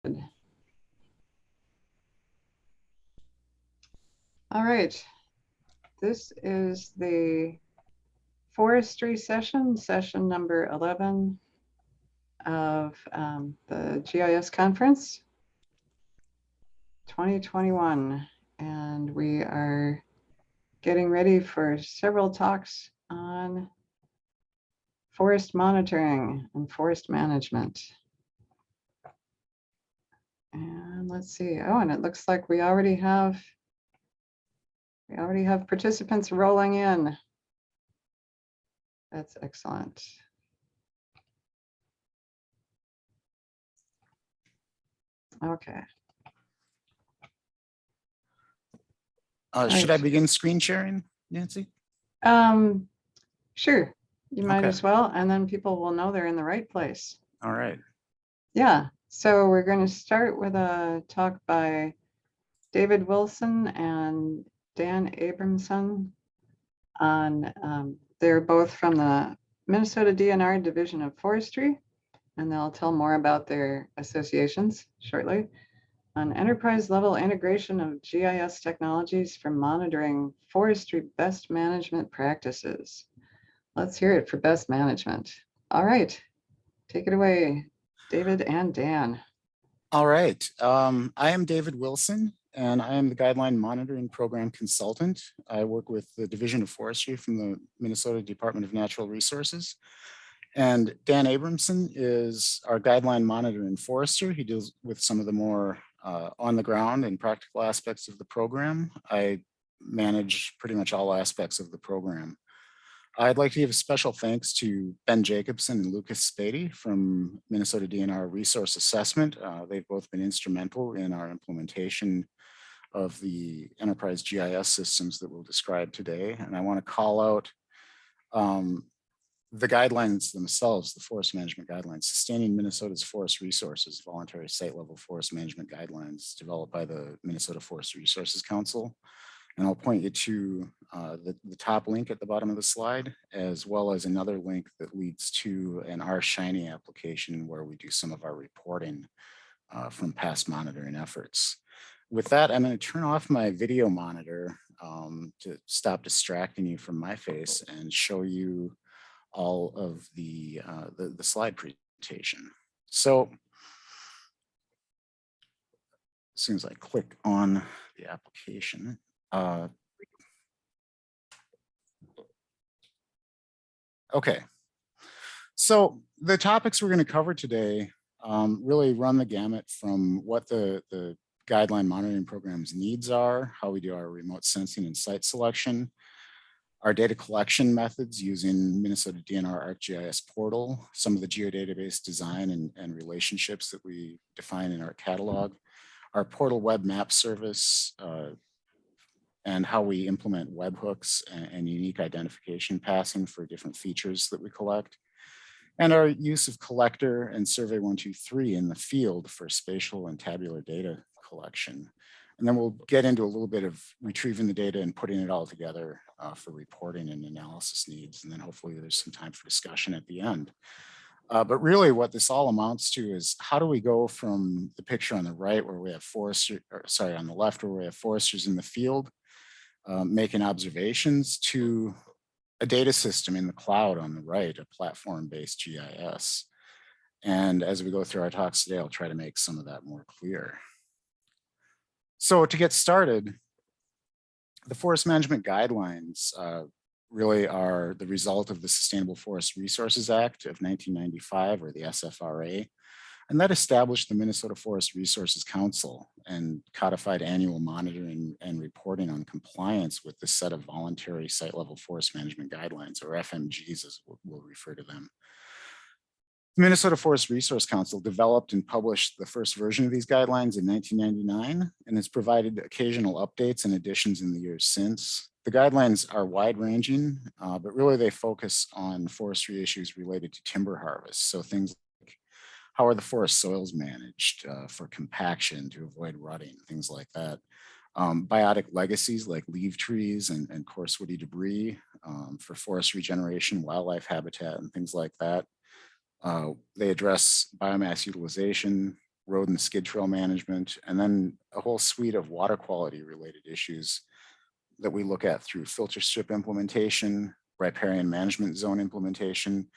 All right, this is the forestry session number 11 of the GIS conference 2021. And we are getting ready for several talks on forest monitoring and forest management. And let's see, oh, and it looks like we already have participants rolling in. That's excellent. Okay. Should I begin screen sharing, Nancy? Sure, you might as well, and then people will know they're in the right place. All right. Yeah, so we're going to start with a talk by David Wilson and Dan Abramson on, they're both from the Minnesota DNR Division of Forestry, and they'll tell more about their associations shortly, on enterprise level integration of GIS technologies for monitoring forestry best management practices. Let's hear it for best management. All right, take it away, David and Dan. All right, I am David Wilson, and I am the Guideline Monitoring Program consultant. I work with the Division of Forestry from the Minnesota Department of Natural Resources. And Dan Abramson is our Guideline Monitoring Forester. He deals with some of the more on the ground and practical aspects of the program. I manage pretty much all aspects of the program. I'd like to give a special thanks to Ben Jacobson and Lucas Spady from Minnesota DNR Resource Assessment. They've both been instrumental in our implementation of the enterprise GIS systems that we'll describe today. And I want to call out the guidelines themselves, the Forest Management Guidelines, Sustaining Minnesota's Forest Resources, Voluntary Site-Level Forest Management Guidelines, developed by the Minnesota Forest Resources Council. And I'll point you to the top link at the bottom of the slide, as well as another link that leads to an RShiny application where we do some of our reporting from past monitoring efforts. With that, I'm going to turn off my video monitor to stop distracting you from my face and show you all of the slide presentation. So as soon as I click on the application, okay, so the topics we're going to cover today really run the gamut from what the guideline monitoring program's needs are, how we do our remote sensing and site selection, our data collection methods using Minnesota DNR ArcGIS Portal, some of the geodatabase design and relationships that we define in our catalog, our portal web map service, and how we implement webhooks and unique identification passing for different features that we collect, and our use of Collector and Survey123 in the field for spatial and tabular data collection. And then we'll get into a little bit of retrieving the data and putting it all together for reporting and analysis needs. And then hopefully there's some time for discussion at the end. But really what this all amounts to is how do we go from the picture on the right where we have foresters, or sorry, on the left where we have foresters in the field making observations, to a data system in the cloud on the right, a platform-based GIS. And as we go through our talks today, I'll try to make some of that more clear. So to get started, the Forest Management Guidelines really are the result of the Sustainable Forest Resources Act of 1995, or the SFRA, and that established the Minnesota Forest Resources Council and codified annual monitoring and reporting on compliance with the set of voluntary site-level forest management guidelines, or FMGs as we'll refer to them. The Minnesota Forest Resource Council developed and published the first version of these guidelines in 1999 and has provided occasional updates and additions in the years since. The guidelines are wide-ranging, but really they focus on forestry issues related to timber harvest. So things like how are the forest soils managed for compaction to avoid rutting, things like that. Biotic legacies like leaf trees and coarse woody debris for forest regeneration, wildlife habitat, and things like that. They address biomass utilization, road and skid trail management, and then a whole suite of water quality related issues that we look at through filter strip implementation, riparian management zone implementation,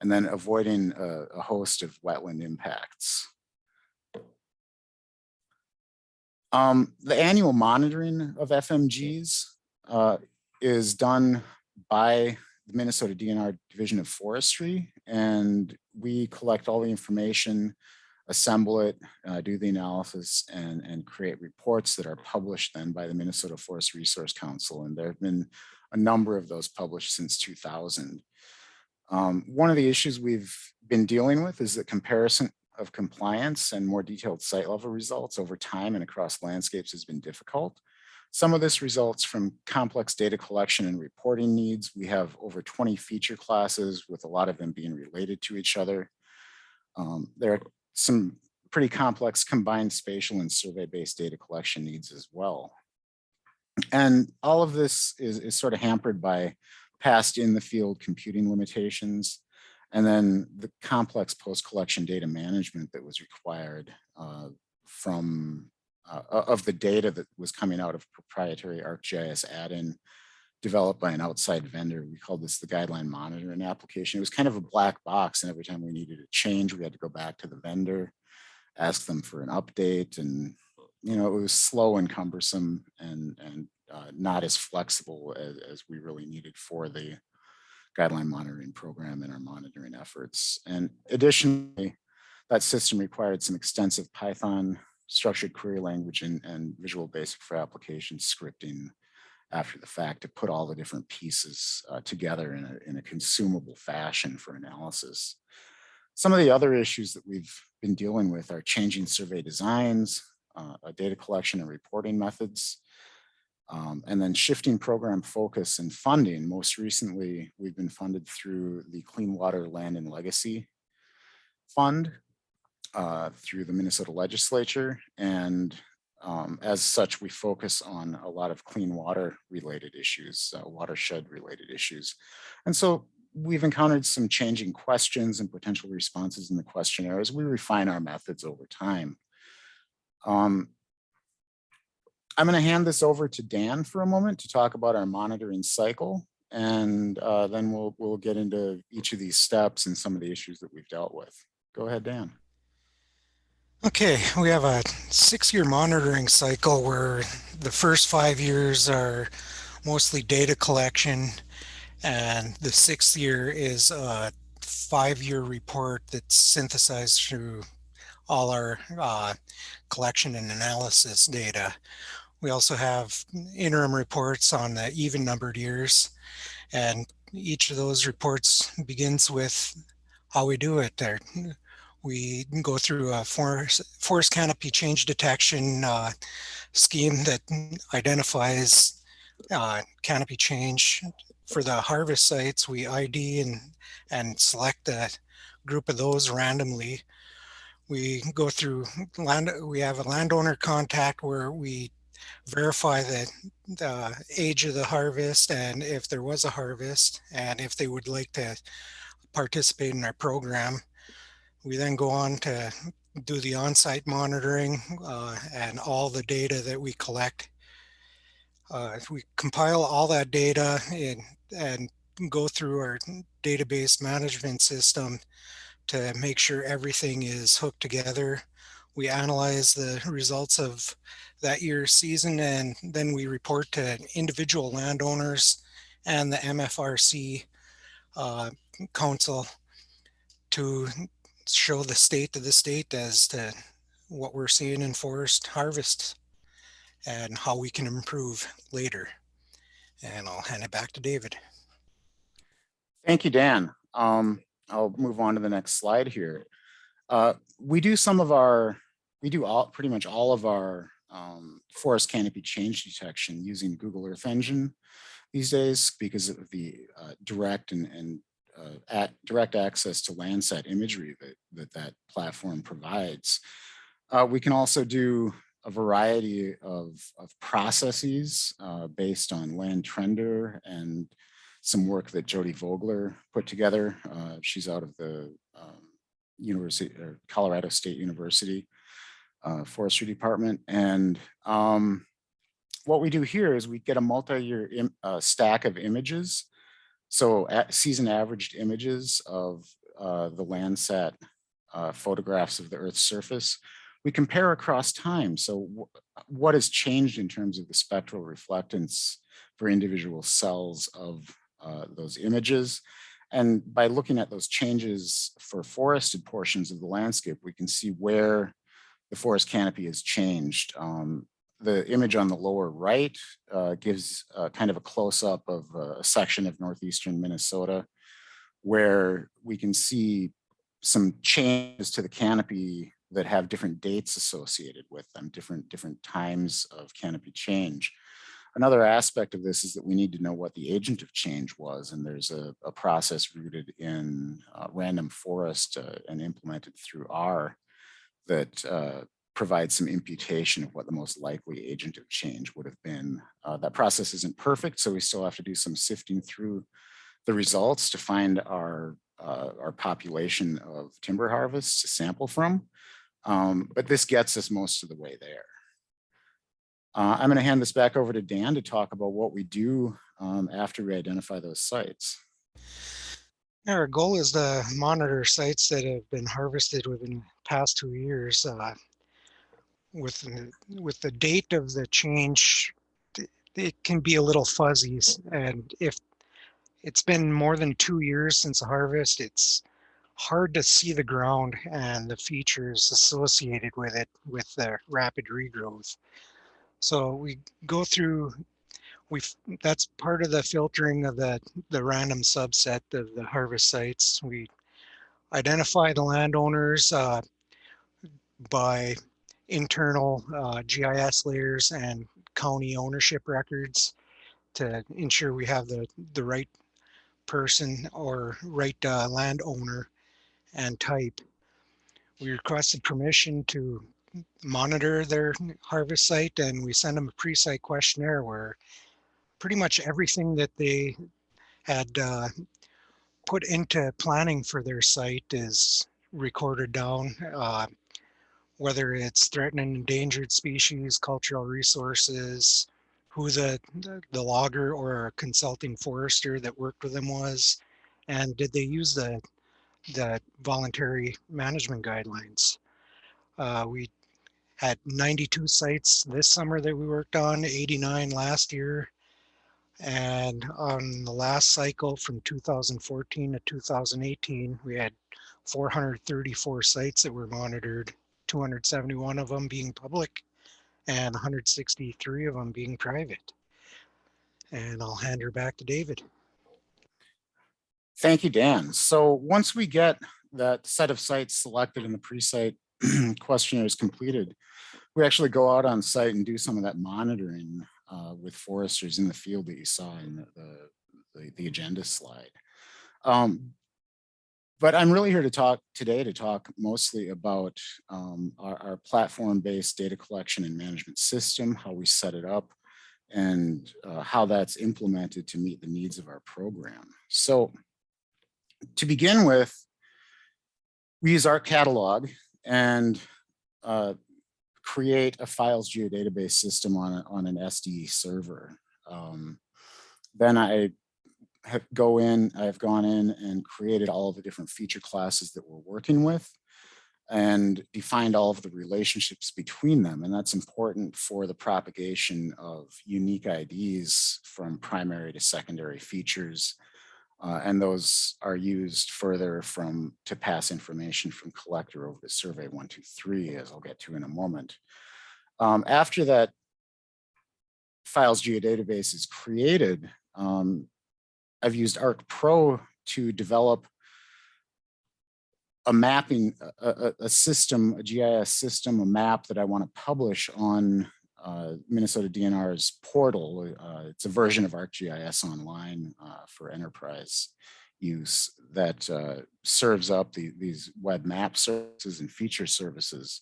and then avoiding a host of wetland impacts. The annual monitoring of FMGs is done by the Minnesota DNR Division of Forestry, and we collect all the information, assemble it, do the analysis, and create reports that are published then by the Minnesota Forest Resource Council. And there have been a number of those published since 2000. One of the issues we've been dealing with is the comparison of compliance and more detailed site level results over time and across landscapes has been difficult. Some of this results from complex data collection and reporting needs. We have over 20 feature classes with a lot of them being related to each other. There are some pretty complex combined spatial and survey-based data collection needs as well. And all of this is sort of hampered by past in the field computing limitations, and then the complex post-collection data management that was required of the data that was coming out of proprietary ArcGIS add-in developed by an outside vendor. We called this the Guideline Monitoring application. It was kind of a black box, and every time we needed a change, we had to go back to the vendor, ask them for an update, and it was slow and cumbersome and not as flexible as we really needed for the Guideline Monitoring Program and our monitoring efforts. And additionally, that system required some extensive Python structured query language and Visual Basic for application scripting after the fact to put all the different pieces together in a consumable fashion for analysis. Some of the other issues that we've been dealing with are changing survey designs, data collection and reporting methods, and then shifting program focus and funding. Most recently, we've been funded through the Clean Water Land and Legacy Fund through the Minnesota legislature. And as such, we focus on a lot of clean water related issues, watershed related issues. And so we've encountered some changing questions and potential responses in the questionnaire as we refine our methods over time. I'm going to hand this over to Dan for a moment to talk about our monitoring cycle, and then we'll get into each of these steps and some of the issues that we've dealt with. Go ahead, Dan. Okay, we have a 6-year monitoring cycle where the first 5 years are mostly data collection, and the 6th year is a 5-year report that's synthesized through all our collection and analysis data. We also have interim reports on the even numbered years, and each of those reports begins with how we do it. We go through a forest canopy change detection scheme that identifies canopy change. For the harvest sites, we ID and select a group of those randomly. We go through we have a landowner contact where we verify the age of the harvest and if there was a harvest and if they would like to participate in our program. We then go on to do the on-site monitoring and all the data that we collect. We compile all that data and go through our database management system to make sure everything is hooked together. We analyze the results of that year's season, and then we report to individual landowners and the MFRC council to show the state of the state as to what we're seeing in forest harvest and how we can improve later. And I'll hand it back to David. Thank you, Dan. I'll move on to the next slide here. We do pretty much all of our forest canopy change detection using Google Earth Engine these days because of the direct access to Landsat imagery that platform provides. We can also do a variety of processes based on Landtrender and some work that Jody Vogler put together. She's out of the Colorado State University. Forestry Department. And what we do here is we get a multi-year stack of images. So season averaged images of the Landsat photographs of the Earth's surface. We compare across time. So what has changed in terms of the spectral reflectance for individual cells of those images? And by looking at those changes for forested portions of the landscape, we can see where the forest canopy has changed. The image on the lower right gives kind of a close-up of a section of northeastern Minnesota, where we can see some changes to the canopy that have different dates associated with them, different times of canopy change. Another aspect of this is that we need to know what the agent of change was, and there's a process rooted in random forest and implemented through R that provides some imputation of what the most likely agent of change would have been. That process isn't perfect, so we still have to do some sifting through the results to find our population of timber harvests to sample from. But this gets us most of the way there. I'm going to hand this back over to Dan to talk about what we do after we identify those sites. Our goal is to monitor sites that have been harvested within the past 2 years. With the date of the change, it can be a little fuzzy. And if it's been more than 2 years since the harvest, it's hard to see the ground and the features associated with it with the rapid regrowth. So we go through, that's part of the filtering of the random subset of the harvest sites. We identify the landowners by internal GIS layers and county ownership records to ensure we have the right person or right landowner and type. We requested permission to monitor their harvest site, and we send them a pre-site questionnaire where pretty much everything that they had put into planning for their site is recorded down, whether it's threatened and endangered species, cultural resources, who the logger or consulting forester that worked with them was, and did they use the voluntary management guidelines. We had 92 sites this summer that we worked on, 89 last year. And on the last cycle from 2014 to 2018, we had 434 sites that were monitored, 271 of them being public and 163 of them being private. And I'll hand her back to David. Thank you, Dan. So once we get that set of sites selected and the pre-site questionnaire is completed, we actually go out on site and do some of that monitoring with foresters in the field that you saw in the agenda slide. But I'm really here to talk mostly about our platform-based data collection and management system, how we set it up, and how that's implemented to meet the needs of our program. So to begin with, we use our catalog and create a files geodatabase system on an SDE server. Then I've gone in and created all of the different feature classes that we're working with and defined all of the relationships between them. And that's important for the propagation of unique IDs from primary to secondary features. And those are used further to pass information from Collector over to Survey123, as I'll get to in a moment. After that files geodatabase is created, I've used ArcPro to develop a mapping, a system, a GIS system, a map that I want to publish on Minnesota DNR's portal. It's a version of ArcGIS Online for enterprise use that serves up these web map services and feature services.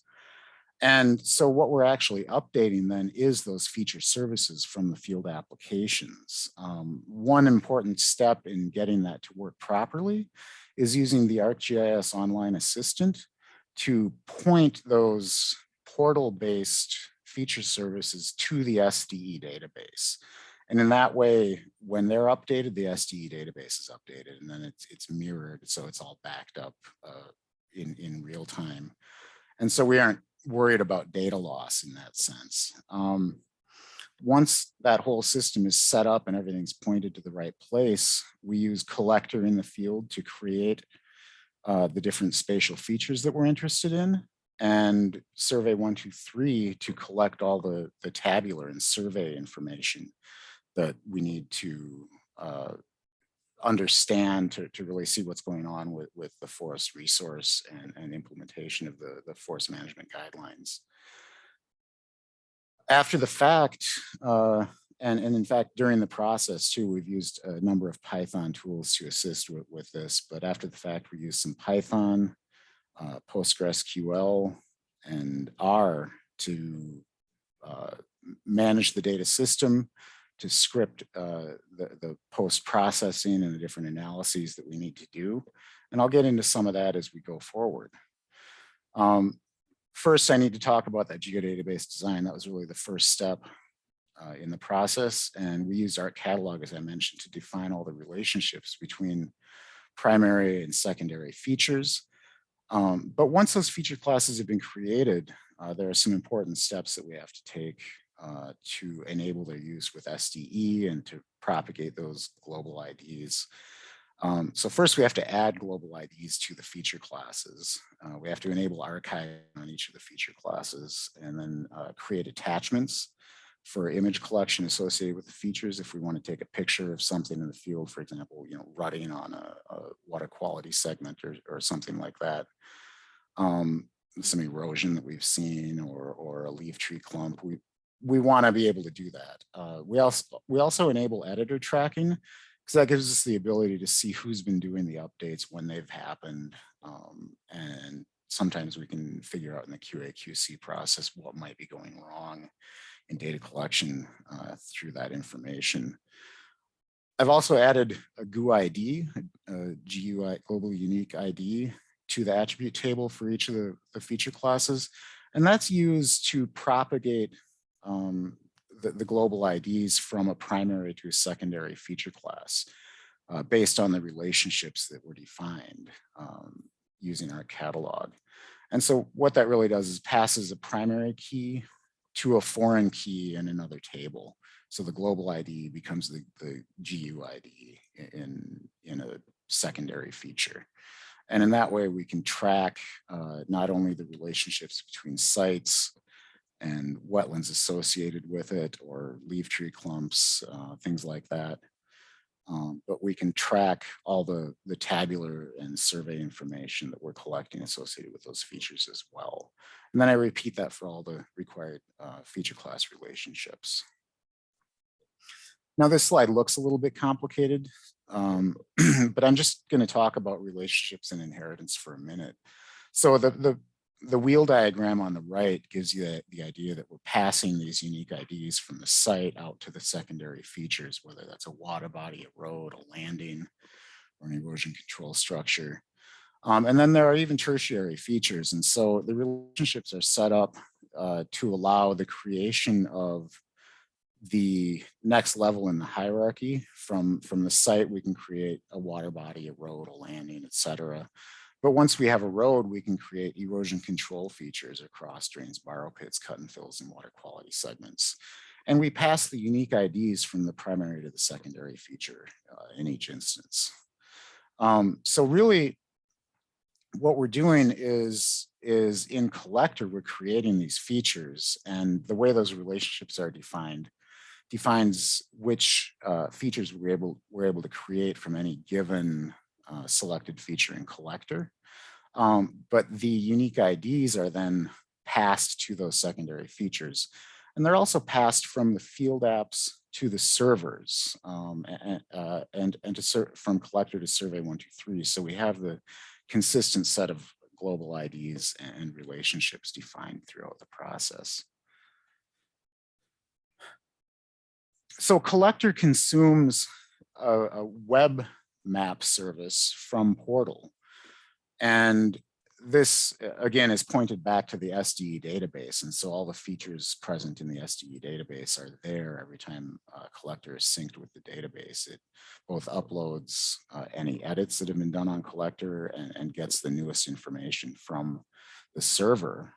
And so what we're actually updating then is those feature services from the field applications. One important step in getting that to work properly is using the ArcGIS Online Assistant to point those portal-based feature services to the SDE database. And in that way, when they're updated, the SDE database is updated, and then it's mirrored, so it's all backed up in real time. And so we aren't worried about data loss in that sense. Once that whole system is set up and everything's pointed to the right place, we use Collector in the field to create the different spatial features that we're interested in, and Survey123 to collect all the tabular and survey information that we need to understand to really see what's going on with the forest resource and implementation of the Forest Management Guidelines. After the fact, and in fact, during the process too, we've used a number of Python tools to assist with this, but after the fact, we used some Python, PostgreSQL, and R to manage the data system, to script the post-processing and the different analyses that we need to do. And I'll get into some of that as we go forward. First, I need to talk about that geodatabase design. That was really the first step in the process. And we used ArcCatalog, as I mentioned, to define all the relationships between primary and secondary features. But once those feature classes have been created, there are some important steps that we have to take to enable their use with SDE and to propagate those global IDs. So first we have to add global IDs to the feature classes. We have to enable archive on each of the feature classes, and then create attachments for image collection associated with the features. If we want to take a picture of something in the field, for example, rutting on a water quality segment or something like that. Some erosion that we've seen, or a leaf tree clump. We want to be able to do that. We also enable editor tracking, because that gives us the ability to see who's been doing the updates, when they've happened. And sometimes we can figure out in the QAQC process what might be going wrong in data collection through that information. I've also added a GUID, a GUI, Global Unique ID, to the attribute table for each of the feature classes. And that's used to propagate the global IDs from a primary to a secondary feature class based on the relationships that were defined using ArcCatalog. And so what that really does is passes a primary key to a foreign key in another table. So the global ID becomes the GUID in a secondary feature. And in that way, we can track not only the relationships between sites and wetlands associated with it, or leaf tree clumps, things like that. But we can track all the tabular and survey information that we're collecting associated with those features as well. And then I repeat that for all the required feature class relationships. Now this slide looks a little bit complicated, but I'm just going to talk about relationships and inheritance for a minute. So the wheel diagram on the right gives you the idea that we're passing these unique IDs from the site out to the secondary features, whether that's a water body, a road, a landing, or an erosion control structure. And then there are even tertiary features. And so the relationships are set up to allow the creation of the next level in the hierarchy. From the site, we can create a water body, a road, a landing, et cetera. But once we have a road, we can create erosion control features across drains, borrow pits, cut and fills, and water quality segments. And we pass the unique IDs from the primary to the secondary feature in each instance. So really, what we're doing is in Collector, we're creating these features, and the way those relationships are defined defines which features we're able to create from any given selected feature in Collector. But the unique IDs are then passed to those secondary features. And they're also passed from the field apps to the servers and from Collector to Survey123. So we have the consistent set of global IDs and relationships defined throughout the process. So Collector consumes a web map service from Portal. And this again is pointed back to the SDE database. And so all the features present in the SDE database are there every time Collector is synced with the database. It both uploads any edits that have been done on Collector and gets the newest information from the server.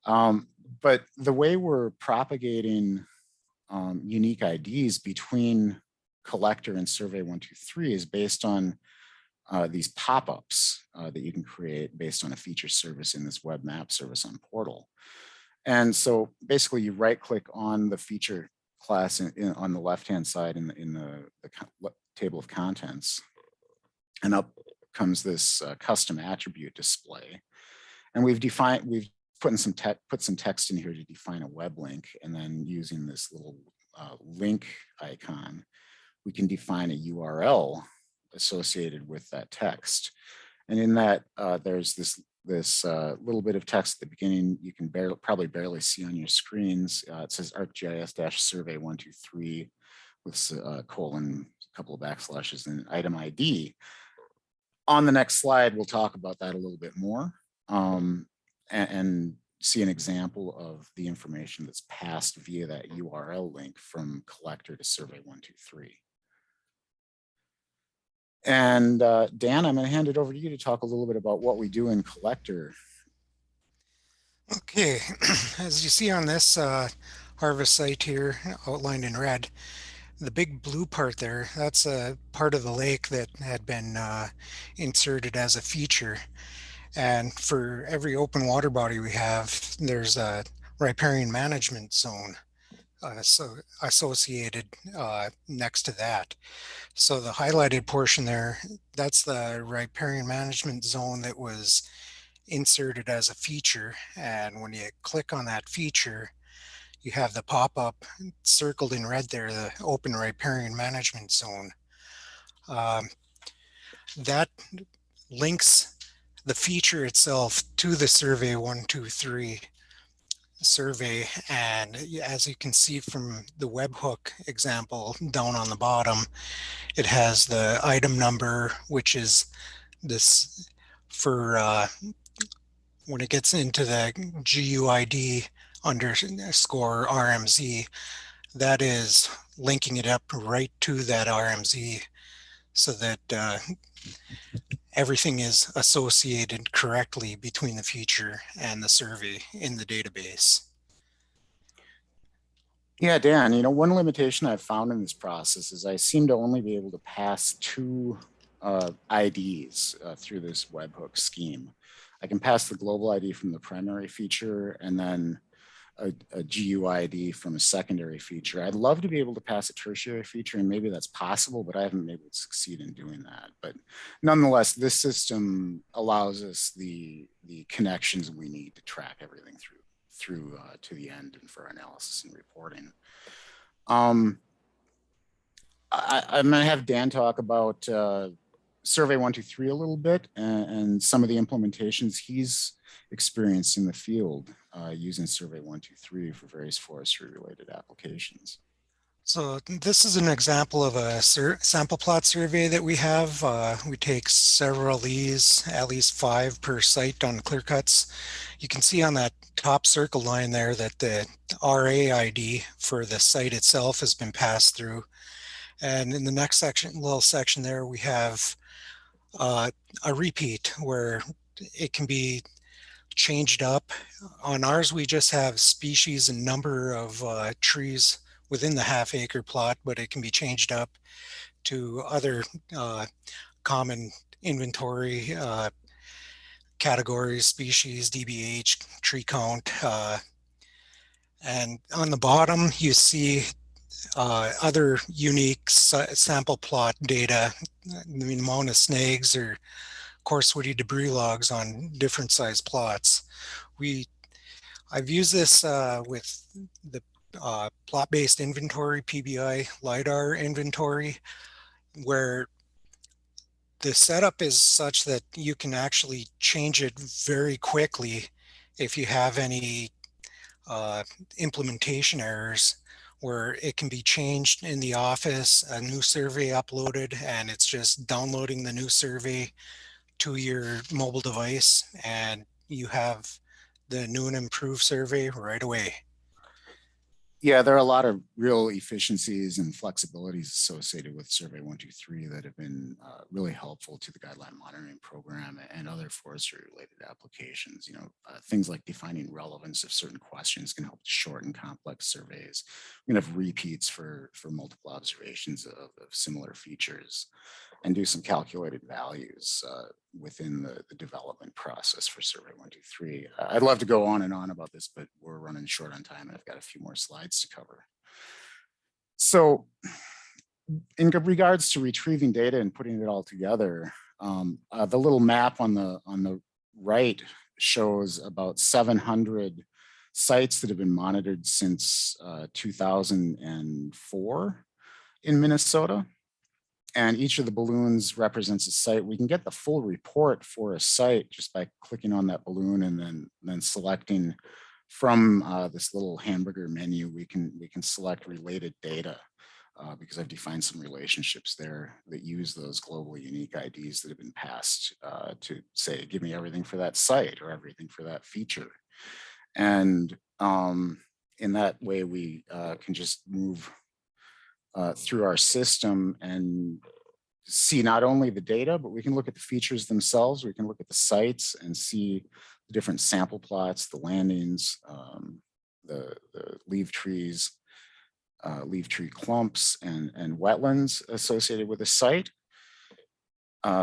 But the way we're propagating unique IDs between Collector and Survey123 is based on these pop-ups that you can create based on a feature service in this web map service on Portal. And so basically you right click on the feature class on the left-hand side in the table of contents, and up comes this custom attribute display. And we've put some text in here to define a web link, and then using this little link icon, we can define a URL associated with that text. And in that, there's this little bit of text at the beginning you can probably barely see on your screens. It says ArcGIS-Survey123 with a colon, a couple of backslashes, and item ID. On the next slide, we'll talk about that a little bit more and see an example of the information that's passed via that URL link from Collector to Survey123. And Dan, I'm going to hand it over to you to talk a little bit about what we do in Collector. Okay, as you see on this harvest site here outlined in red, the big blue part there, that's a part of the lake that had been inserted as a feature. And for every open water body we have, there's a riparian management zone so associated next to that. So the highlighted portion there, that's the riparian management zone that was inserted as a feature. And when you click on that feature, you have the pop-up circled in red there, the open riparian management zone. That links the feature itself to the Survey123 survey, and as you can see from the webhook example down on the bottom, it has the item number, which is this for when it gets into the GUID underscore RMZ, that is linking it up right to that RMZ so that everything is associated correctly between the feature and the survey in the database. Yeah, Dan, one limitation I've found in this process is I seem to only be able to pass two IDs through this webhook scheme. I can pass the global ID from the primary feature and then a GUID from a secondary feature. I'd love to be able to pass a tertiary feature, and maybe that's possible, but I haven't been able to succeed in doing that. But nonetheless, this system allows us the connections we need to track everything through to the end and for analysis and reporting. I'm going to have Dan talk about Survey123 a little bit and some of the implementations he's experienced in the field using Survey123 for various forestry related applications. So this is an example of a sample plot survey that we have. We take several of these, at least 5 per site on clear cuts. You can see on that top circle line there that the RA ID for the site itself has been passed through. And in the next little section there, we have a repeat where it can be changed up. On ours, we just have species and number of trees within the half-acre plot, but it can be changed up to other common inventory categories, species, DBH, tree count. And on the bottom, you see other unique sample plot data, the amount of snags or coarse woody debris logs on different size plots. I've used this with the plot-based inventory, PBI LiDAR inventory, where the setup is such that you can actually change it very quickly if you have any implementation errors, where it can be changed in the office, a new survey uploaded, and it's just downloading the new survey to your mobile device, and you have the new and improved survey right away. Yeah, there are a lot of real efficiencies and flexibilities associated with Survey123 that have been really helpful to the Guideline Monitoring Program and other forestry-related applications. You know, things like defining relevance of certain questions can help to shorten complex surveys. We can have repeats for multiple observations of similar features, and do some calculated values within the development process for Survey123. I'd love to go on and on about this, but we're running short on time and I've got a few more slides to cover. So in regards to retrieving data and putting it all together, the little map on the right shows about 700 sites that have been monitored since 2004 in Minnesota. And each of the balloons represents a site. We can get the full report for a site just by clicking on that balloon and then selecting from this little hamburger menu. We can select related data because I've defined some relationships there that use those globally unique IDs that have been passed to say, give me everything for that site or everything for that feature. And in that way, we can just move through our system and see not only the data, but we can look at the features themselves. We can look at the sites and see the different sample plots, the landings, the leaf trees, leaf tree clumps, and wetlands associated with the site.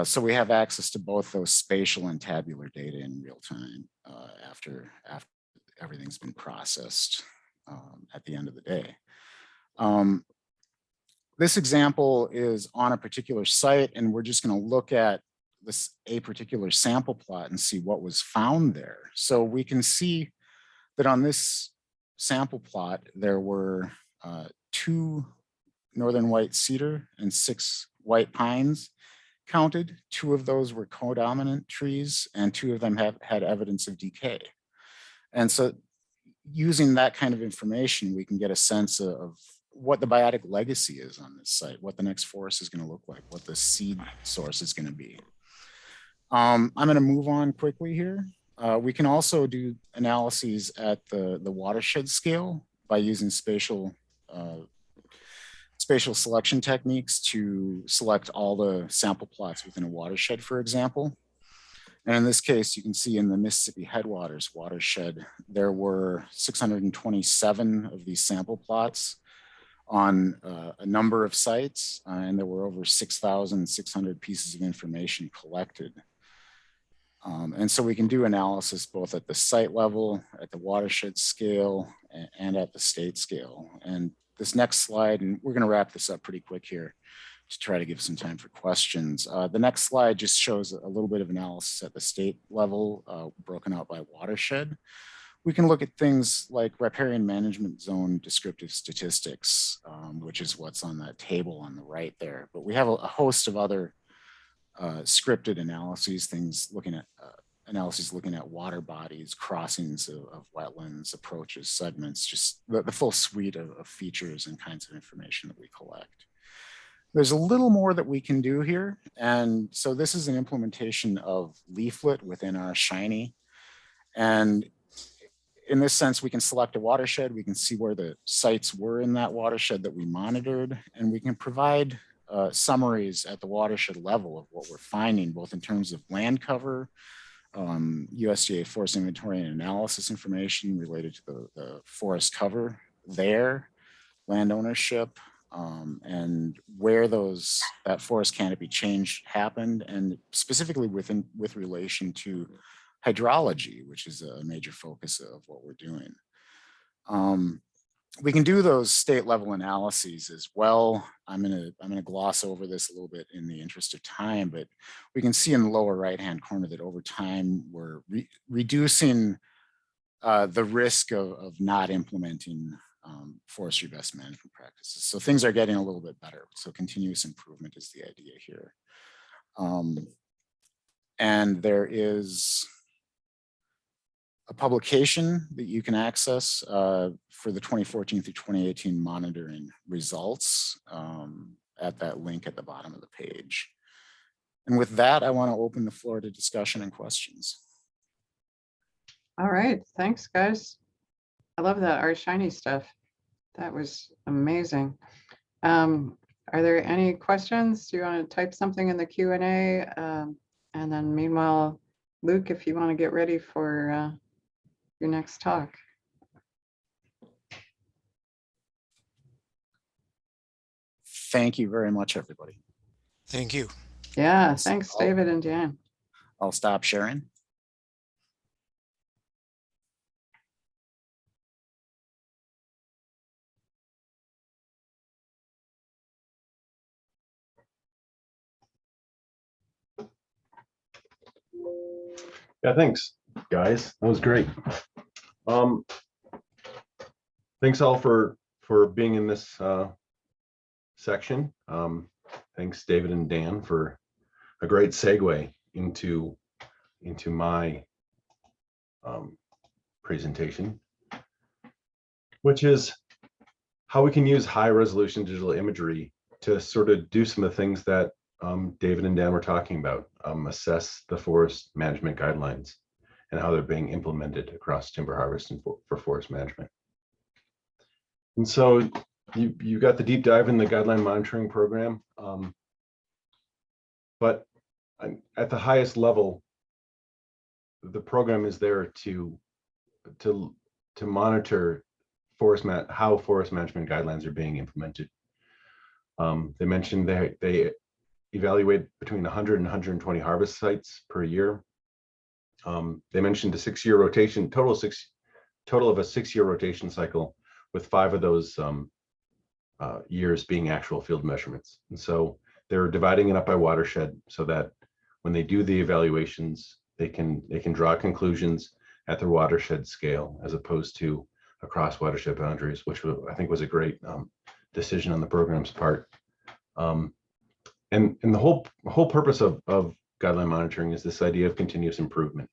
So we have access to both those spatial and tabular data in real time after everything's been processed at the end of the day. This example is on a particular site, and we're just going to look at a particular sample plot and see what was found there. So we can see that on this sample plot, there were 2 northern white cedar and 6 white pines counted. 2 of those were codominant trees, and 2 of them had evidence of decay. And so using that kind of information, we can get a sense of what the biotic legacy is on this site, what the next forest is going to look like, what the seed source is going to be. I'm going to move on quickly here. We can also do analyses at the watershed scale by using spatial selection techniques to select all the sample plots within a watershed, for example. And in this case, you can see in the Mississippi Headwaters watershed, there were 627 of these sample plots on a number of sites, and there were over 6,600 pieces of information collected. And so we can do analysis both at the site level, at the watershed scale, and at the state scale. And this next slide, and we're going to wrap this up pretty quick here to try to give some time for questions. The next slide just shows a little bit of analysis at the state level, broken out by watershed. We can look at things like riparian management zone descriptive statistics, which is what's on that table on the right there. But we have a host of other scripted analyses, things looking at analyses looking at water bodies, crossings of wetlands, approaches, sediments, just the full suite of features and kinds of information that we collect. There's a little more that we can do here. And so this is an implementation of Leaflet within our Shiny. And in this sense, we can select a watershed. We can see where the sites were in that watershed that we monitored, and we can provide summaries at the watershed level of what we're finding, both in terms of land cover, USDA forest inventory and analysis information related to the forest cover there, land ownership, and where that forest canopy change happened, and specifically with relation to hydrology, which is a major focus of what we're doing. We can do those state level analyses as well. I'm gonna gloss over this a little bit in the interest of time, but we can see in the lower right-hand corner that over time we're reducing the risk of not implementing forestry best management practices. So things are getting a little bit better. So continuous improvement is the idea here. And there is a publication that you can access for the 2014 through 2018 monitoring results at that link at the bottom of the page. And with that, I want to open the floor to discussion and questions. All right, thanks, guys. I love that art shiny stuff. That was amazing. Are there any questions? Do you want to type something in the Q&A? And then meanwhile, Luke, if you want to get ready for your next talk. Thank you very much, everybody. Thank you. Yeah, thanks, David and Dan. I'll stop sharing. Yeah, thanks, guys. That was great. Thanks all for being in this section. Thanks, David and Dan, for a great segue into my presentation, which is how we can use high-resolution digital imagery to sort of do some of the things that David and Dan were talking about, assess the forest management guidelines and how they're being implemented across timber harvest and for forest management. And so you got the deep dive in the Guideline Monitoring Program, but at the highest level, the program is there to monitor how forest management guidelines are being implemented. They mentioned they evaluate between 100 and 120 harvest sites per year. They mentioned a 6-year rotation, total of a 6-year rotation cycle, with 5 of those years being actual field measurements. And so they're dividing it up by watershed so that when they do the evaluations, they can draw conclusions at their watershed scale as opposed to across watershed boundaries, which I think was a great decision on the program's part. And the whole purpose of guideline monitoring is this idea of continuous improvement.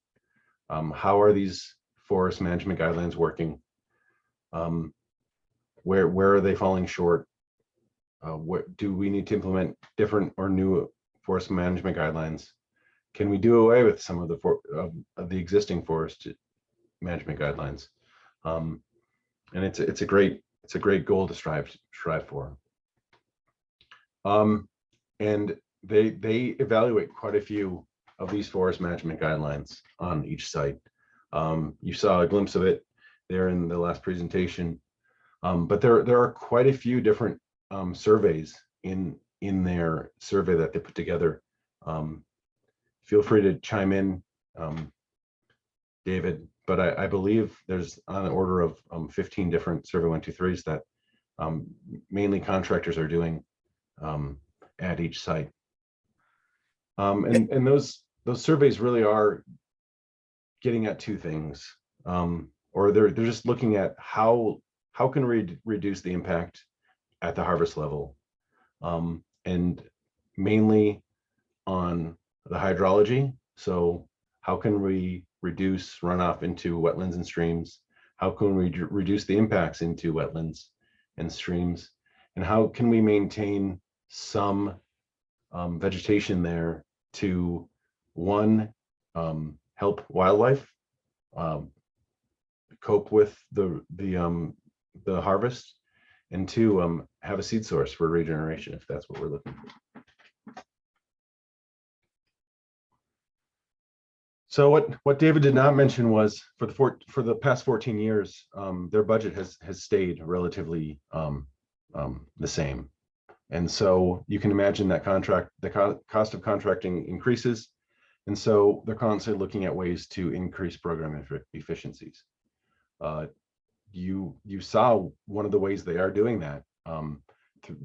How are these forest management guidelines working? Where are they falling short? What do we need to implement different or new forest management guidelines? Can we do away with some of the existing forest management guidelines? And it's a great goal to strive for. And they evaluate quite a few of these forest management guidelines on each site. You saw a glimpse of it there in the last presentation, but there are quite a few different surveys in their survey that they put together. Feel free to chime in, David, but I believe there's on the order of 15 different Survey 123s that mainly contractors are doing at each site. And those surveys really are getting at two things, or they're just looking at how can we reduce the impact at the harvest level, and mainly on the hydrology. So how can we reduce runoff into wetlands and streams? How can we reduce the impacts into wetlands and streams? And how can we maintain some vegetation there to, one, help wildlife cope with the harvest, and two, have a seed source for regeneration, if that's what we're looking for. So what David did not mention was for the past 14 years, their budget has stayed relatively the same. And so you can imagine that the cost of contracting increases. And so they're constantly looking at ways to increase program efficiencies. You saw one of the ways they are doing that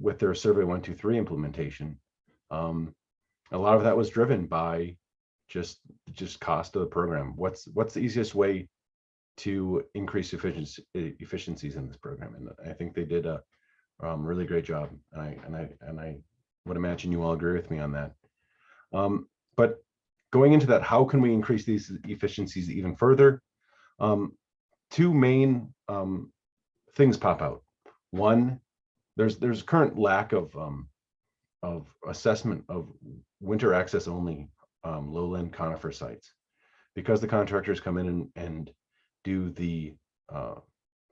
with their Survey 123 implementation. A lot of that was driven by just cost of the program. What's the easiest way to increase efficiencies in this program? And I think they did a really great job. And I would imagine you all agree with me on that. But going into that, how can we increase these efficiencies even further? Two main things pop out. One, there's current lack of assessment of winter access only lowland conifer sites. Because the contractors come in and do the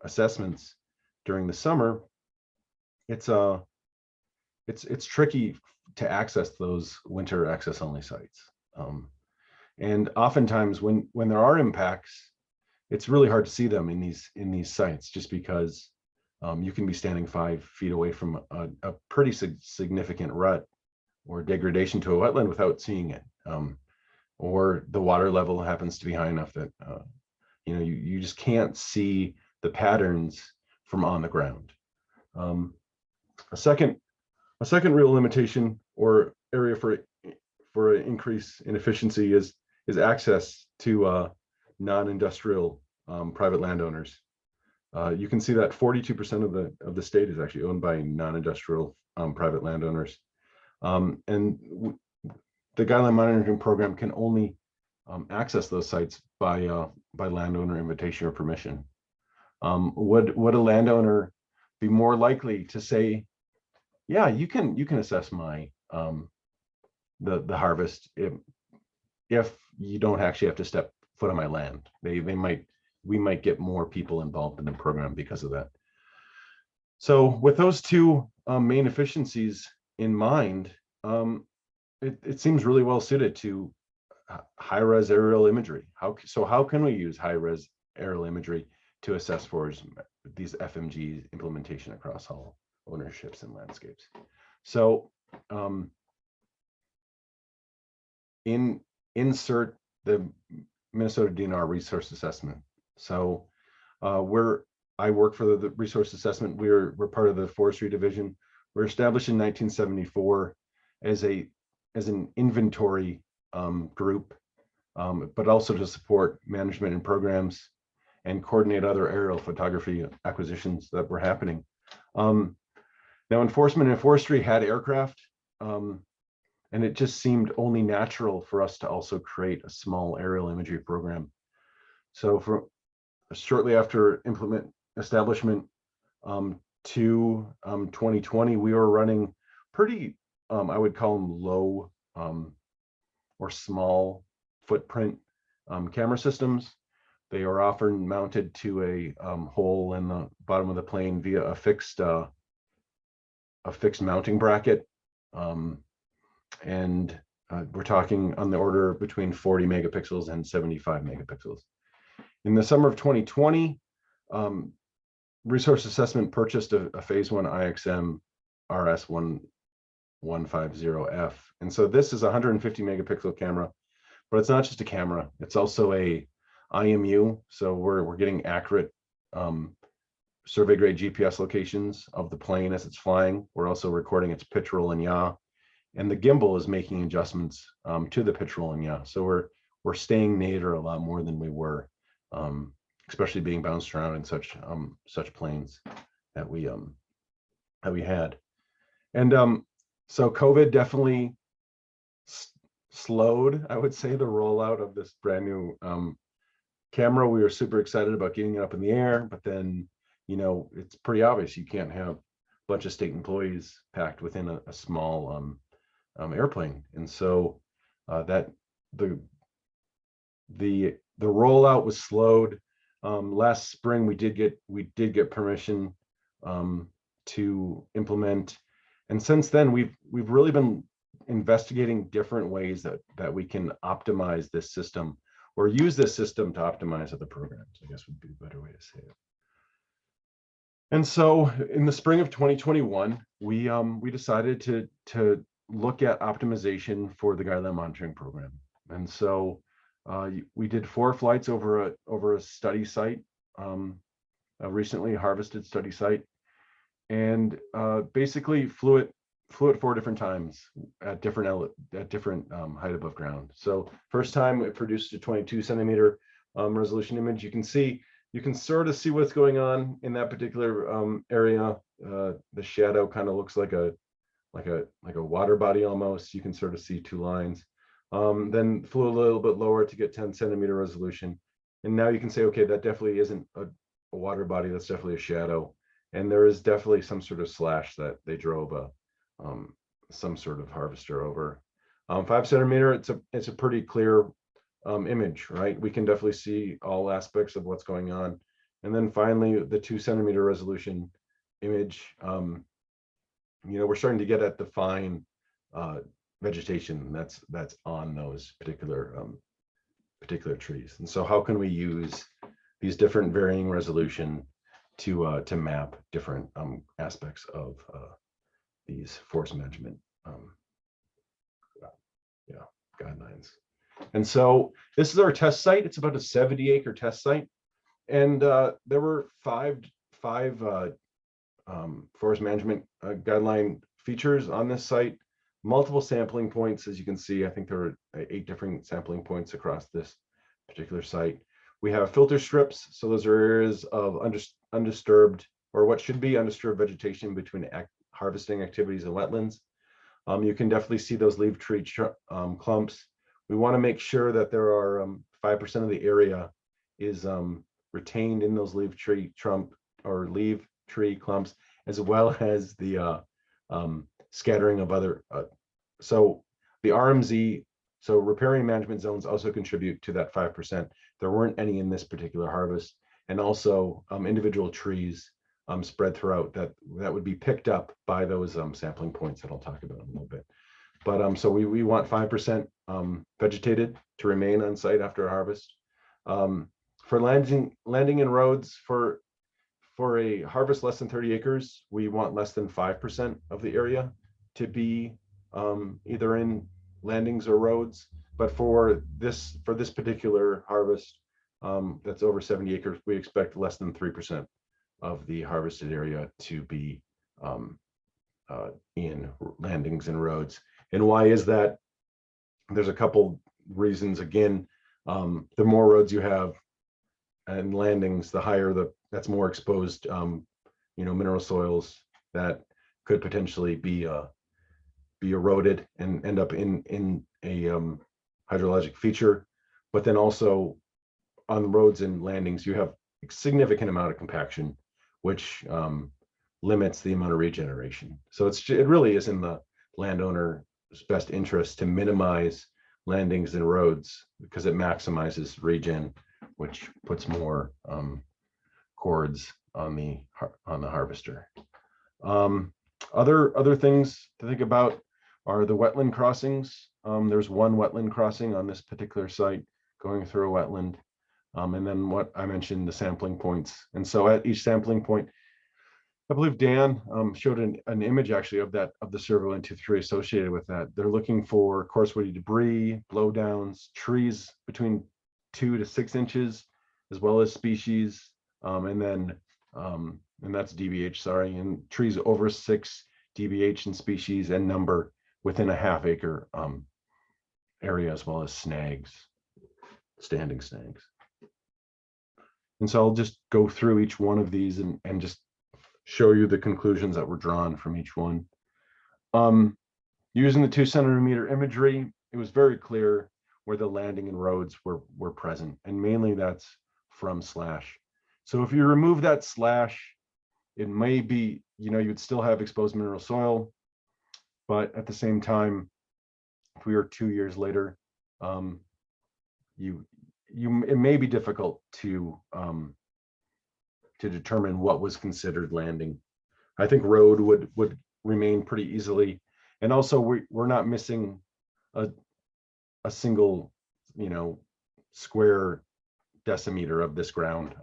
assessments during the summer, it's tricky to access those winter access only sites. And oftentimes when there are impacts, it's really hard to see them in these sites, just because you can be standing 5 feet away from a pretty significant rut or degradation to a wetland without seeing it. Or the water level happens to be high enough that you just can't see the patterns from on the ground. A second real limitation or area for an increase in efficiency is access to non-industrial private landowners. You can see that 42% of the state is actually owned by non-industrial private landowners, and the Guideline Monitoring Program can only access those sites by landowner invitation or permission. Would a landowner be more likely to say, yeah, you can assess my the harvest if you don't actually have to step foot on my land? We might get more people involved in the program because of that. So with those two main efficiencies in mind, it seems really well suited to high-res aerial imagery. How can we use high-res aerial imagery to assess for these FMG implementation across all ownerships and landscapes? So insert the Minnesota DNR Resource Assessment. So I work for the Resource Assessment. We're part of the Forestry Division. We're established in 1974 as an inventory group, but also to support management and programs and coordinate other aerial photography acquisitions that were happening. Now, enforcement and forestry had aircraft, and it just seemed only natural for us to also create a small aerial imagery program. So for shortly after establishment to 2020, we were running pretty, I would call them low or small footprint camera systems. They are often mounted to a hole in the bottom of the plane via a fixed mounting bracket. And we're talking on the order between 40 megapixels and 75 megapixels. In the summer of 2020, Resource Assessment purchased a Phase 1 IXM RS1150F. And so this is a 150 megapixel camera, but it's not just a camera, it's also a IMU. So we're getting accurate survey grade GPS locations of the plane as it's flying. We're also recording its pitch, roll, and yaw. And the gimbal is making adjustments to the pitch, roll, and yaw. So we're staying nadir a lot more than we were, especially being bounced around in such planes that we had. And so COVID definitely slowed, I would say, the rollout of this brand new camera. We were super excited about getting it up in the air, but then, it's pretty obvious you can't have a bunch of state employees packed within a small airplane. And so that the rollout was slowed. Last spring, we did get permission to implement, and since then we've really been investigating different ways that we can optimize this system or use this system to optimize other programs, I guess would be a better way to say it. And so in the spring of 2021, we decided to look at optimization for the Guideline Monitoring Program. And so we did 4 flights over a study site, a recently harvested study site, and basically flew it 4 different times at different height above ground. So first time it produced a 22 centimeter resolution image. You can sort of see what's going on in that particular area. The shadow kind of looks like a water body almost. You can sort of see 2 lines. Then flew a little bit lower to get 10 centimeter resolution. And now you can say, okay, that definitely isn't a water body, that's definitely a shadow. And there is definitely some sort of slash that they drove some sort of harvester over. 5 centimeter, it's a pretty clear image, right? We can definitely see all aspects of what's going on. And then finally, the 2 centimeter resolution image, we're starting to get at the fine vegetation that's on those particular trees. And so how can we use these different varying resolution to map different aspects of these forest management guidelines? And so this is our test site. It's about a 70-acre test site, and there were five forest management guideline features on this site. Multiple sampling points, as you can see. I think there were 8 different sampling points across this particular site. We have filter strips, so those are areas of undisturbed, or what should be undisturbed vegetation between harvesting activities and wetlands. You can definitely see those leaf tree clumps. We want to make sure that there are 5% of the area is retained in those leaf tree clumps, as well as the scattering of other. So the RMZ, so riparian management zones, also contribute to that 5%. There weren't any in this particular harvest, and also individual trees spread throughout that would be picked up by those sampling points that I'll talk about in a little bit. But so we want 5% vegetated to remain on site after harvest. For landing and roads, for a harvest less than 30 acres, we want less than 5% of the area to be either in landings or roads. But for this particular harvest, that's over 70 acres, we expect less than 3% of the harvested area to be in landings and roads. And why is that? There's a couple reasons. Again, the more roads you have and landings, the higher that's more exposed mineral soils that could potentially be eroded and end up in a hydrologic feature. But then also on roads and landings, you have a significant amount of compaction, which limits the amount of regeneration. So it really is in the landowner's best interest to minimize landings and roads, because it maximizes regen, which puts more cords on the harvester. Other things to think about are the wetland crossings. There's one wetland crossing on this particular site going through a wetland. And then what I mentioned, the sampling points. And so at each sampling point, I believe Dan showed an image actually of the Survey123 associated with that. They're looking for coarse woody debris, blowdowns, trees between 2 to 6 inches, as well as species, and that's DBH, sorry, and trees over 6 DBH in species and number within a half-acre area, as well as snags, standing snags. And so I'll just go through each one of these and just show you the conclusions that were drawn from each one. Using the 2 centimeter imagery, it was very clear where the landing and roads were present, and mainly that's from slash. So if you remove that slash, it may be, you'd still have exposed mineral soil, but at the same time, if we are 2 years later, it may be difficult to determine what was considered landing. I think road would remain pretty easily, and also we're not missing a single square decimeter of this ground.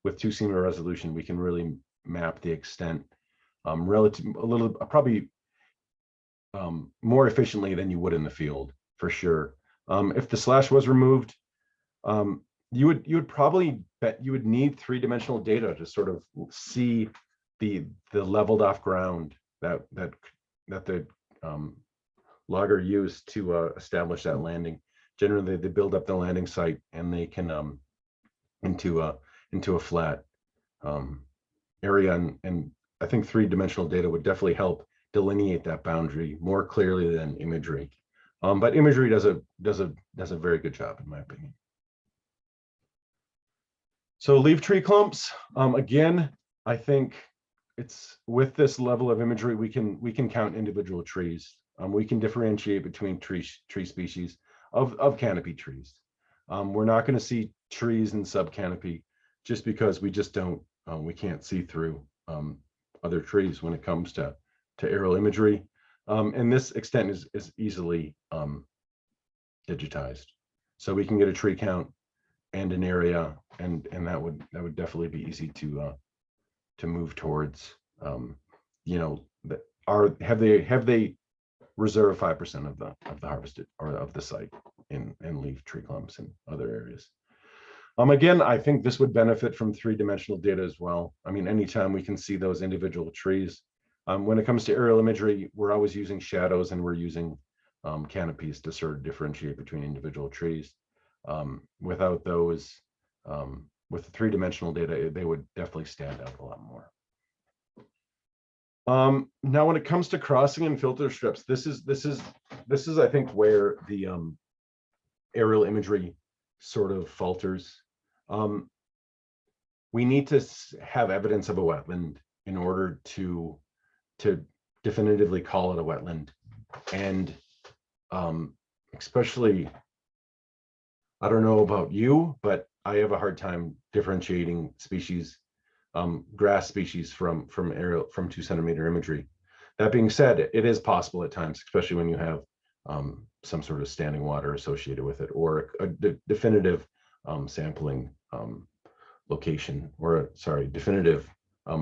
With 2 centimeter resolution, we can really map the extent probably more efficiently than you would in the field, for sure. If the slash was removed, you would probably bet you would need 3-dimensional data to sort of see the leveled off ground that the logger used to establish that landing. Generally, they build up the landing site and they can into a flat area, and I think 3-dimensional data would definitely help delineate that boundary more clearly than imagery. But imagery does a very good job, in my opinion. So leaf tree clumps, again, I think it's with this level of imagery, we can count individual trees. We can differentiate between tree species of canopy trees. We're not going to see trees in subcanopy just because we just don't, we can't see through other trees when it comes to aerial imagery. And this extent is easily digitized. So we can get a tree count and an area, and that would definitely be easy to move towards. You know, have they reserved 5% of the harvested or of the site and leave tree clumps and other areas. Again, I think this would benefit from 3-dimensional data as well. I mean, anytime we can see those individual trees. When it comes to aerial imagery, we're always using shadows and we're using canopies to sort of differentiate between individual trees. Without those, with the 3-dimensional data, they would definitely stand out a lot more. Now, when it comes to crossing and filter strips, this is I think where the aerial imagery sort of falters. We need to have evidence of a wetland in order to definitively call it a wetland, and especially, I don't know about you, but I have a hard time differentiating species, grass species from 2-centimeter imagery. That being said, it is possible at times, especially when you have some sort of standing water associated with it, or a definitive sampling location, or definitive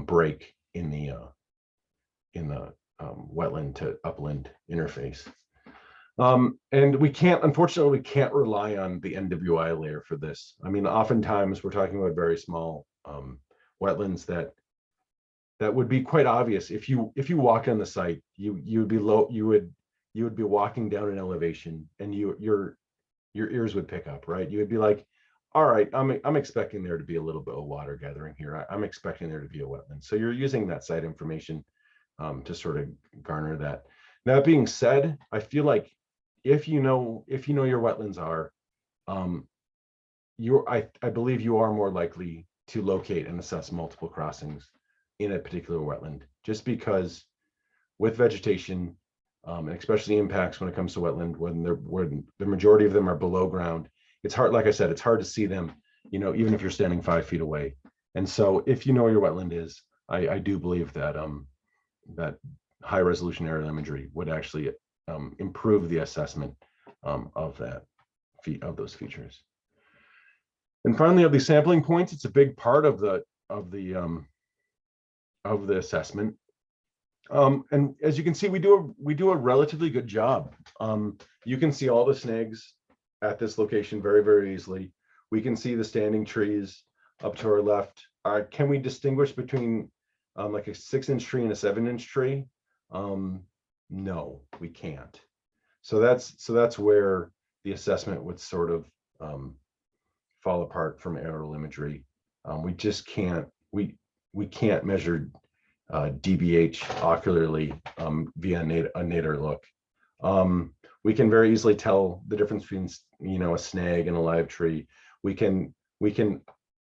break in the wetland to upland interface. And unfortunately, we can't rely on the NWI layer for this. I mean, oftentimes we're talking about very small wetlands that would be quite obvious if you walk on the site. You would be walking down an elevation, and your ears would pick up, right? You would be like, all right, I'm expecting there to be a little bit of water gathering here. I'm expecting there to be a wetland. So you're using that site information to sort of garner that. That being said, I feel like if you know your wetlands are, I believe you are more likely to locate and assess multiple crossings in a particular wetland, just because with vegetation, and especially impacts when it comes to wetland, when the majority of them are below ground, it's hard, like I said, it's hard to see them, even if you're standing 5 feet away. And so if you know where your wetland is, I do believe that that high resolution aerial imagery would actually improve the assessment of those features. And finally, of these sampling points, it's a big part of the assessment. And as you can see, we do a relatively good job. You can see all the snags at this location very, very easily. We can see the standing trees up to our left. Can we distinguish between like a 6-inch tree and a 7-inch tree? No, we can't. So that's where the assessment would sort of fall apart from aerial imagery. We just can't. We can't measure DBH ocularly via a nadir look. We can very easily tell the difference between a snag and a live tree. We can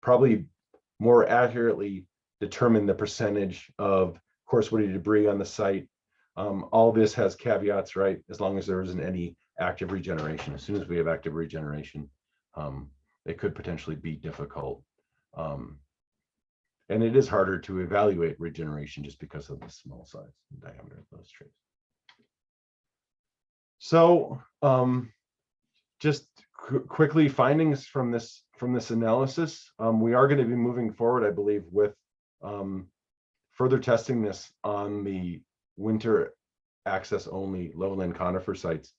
probably more accurately determine the percentage of coarse woody debris on the site. All this has caveats, right? As long as there isn't any active regeneration. As soon as we have active regeneration, it could potentially be difficult. And it is harder to evaluate regeneration just because of the small size and diameter of those trees. So just quickly, findings from this analysis, we are going to be moving forward, I believe, with further testing this on the winter access only lowland conifer sites.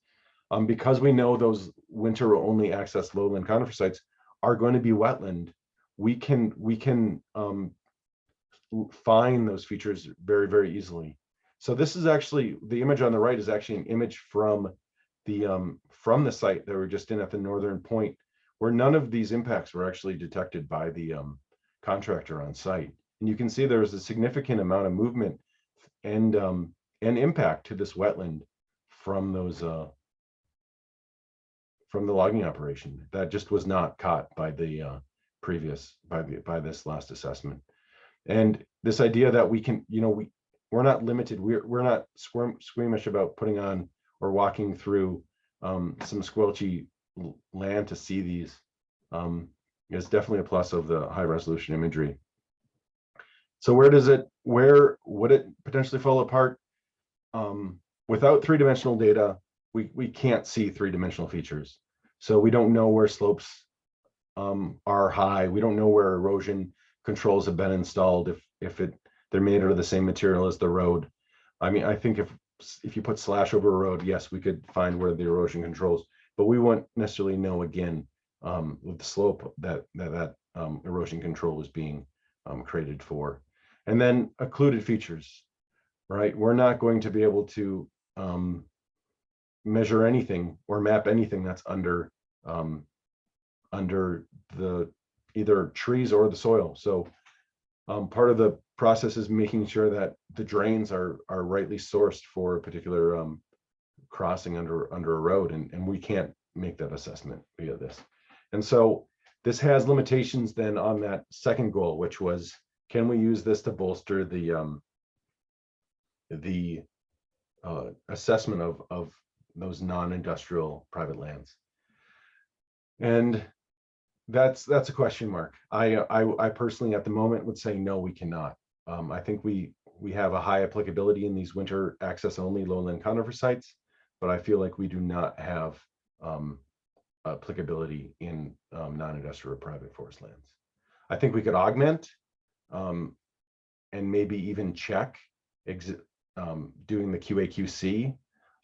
Because we know those winter only access lowland conifer sites are going to be wetland, we can find those features very, very easily. So this is actually, the image on the right is actually an image from the site that we're just in at the northern point, where none of these impacts were actually detected by the contractor on site. And you can see there was a significant amount of movement and impact to this wetland from those from the logging operation that just was not caught by the by this last assessment. And this idea that we can, we're not limited, we're not squeamish about putting on or walking through some squelchy land to see these is definitely a plus of the high resolution imagery. So where would it potentially fall apart? Without three-dimensional data, we can't see three-dimensional features. So we don't know where slopes are high. We don't know where erosion controls have been installed if they're made out of the same material as the road. I mean, I think if you put slash over a road, yes, we could find where the erosion controls, but we won't necessarily know again with the slope that erosion control is being created for. And then occluded features, right? We're not going to be able to measure anything or map anything that's under the either trees or the soil. So part of the process is making sure that the drains are rightly sourced for a particular crossing under a road, and we can't make that assessment via this. And so this has limitations then on that second goal, which was, can we use this to bolster the assessment of those non-industrial private lands? And that's a question mark. I personally at the moment would say no, we cannot. I think we have a high applicability in these winter access only lowland conifer sites, but I feel like we do not have applicability in non-industrial private forest lands. I think we could augment and maybe even check doing the QAQC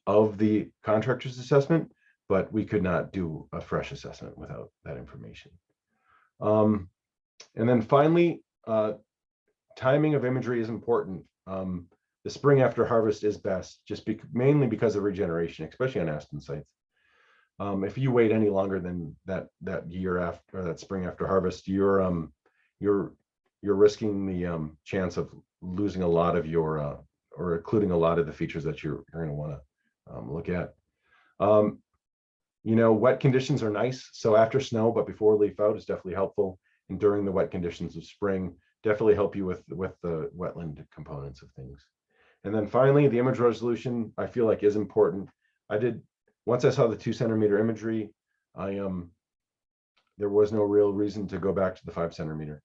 of the contractor's assessment, but we could not do a fresh assessment without that information. And then finally, timing of imagery is important. The spring after harvest is best, mainly because of regeneration, especially on aspen sites. If you wait any longer than that year after, or that spring after harvest, you're risking the chance of losing a lot of your or including a lot of the features that you're going to want to look at. You know, wet conditions are nice. So after snow, but before leaf out is definitely helpful. And during the wet conditions of spring, definitely help you with the wetland components of things. And then finally, the image resolution, I feel like is important. Once I saw the 2 centimeter imagery, there was no real reason to go back to the 5 centimeter.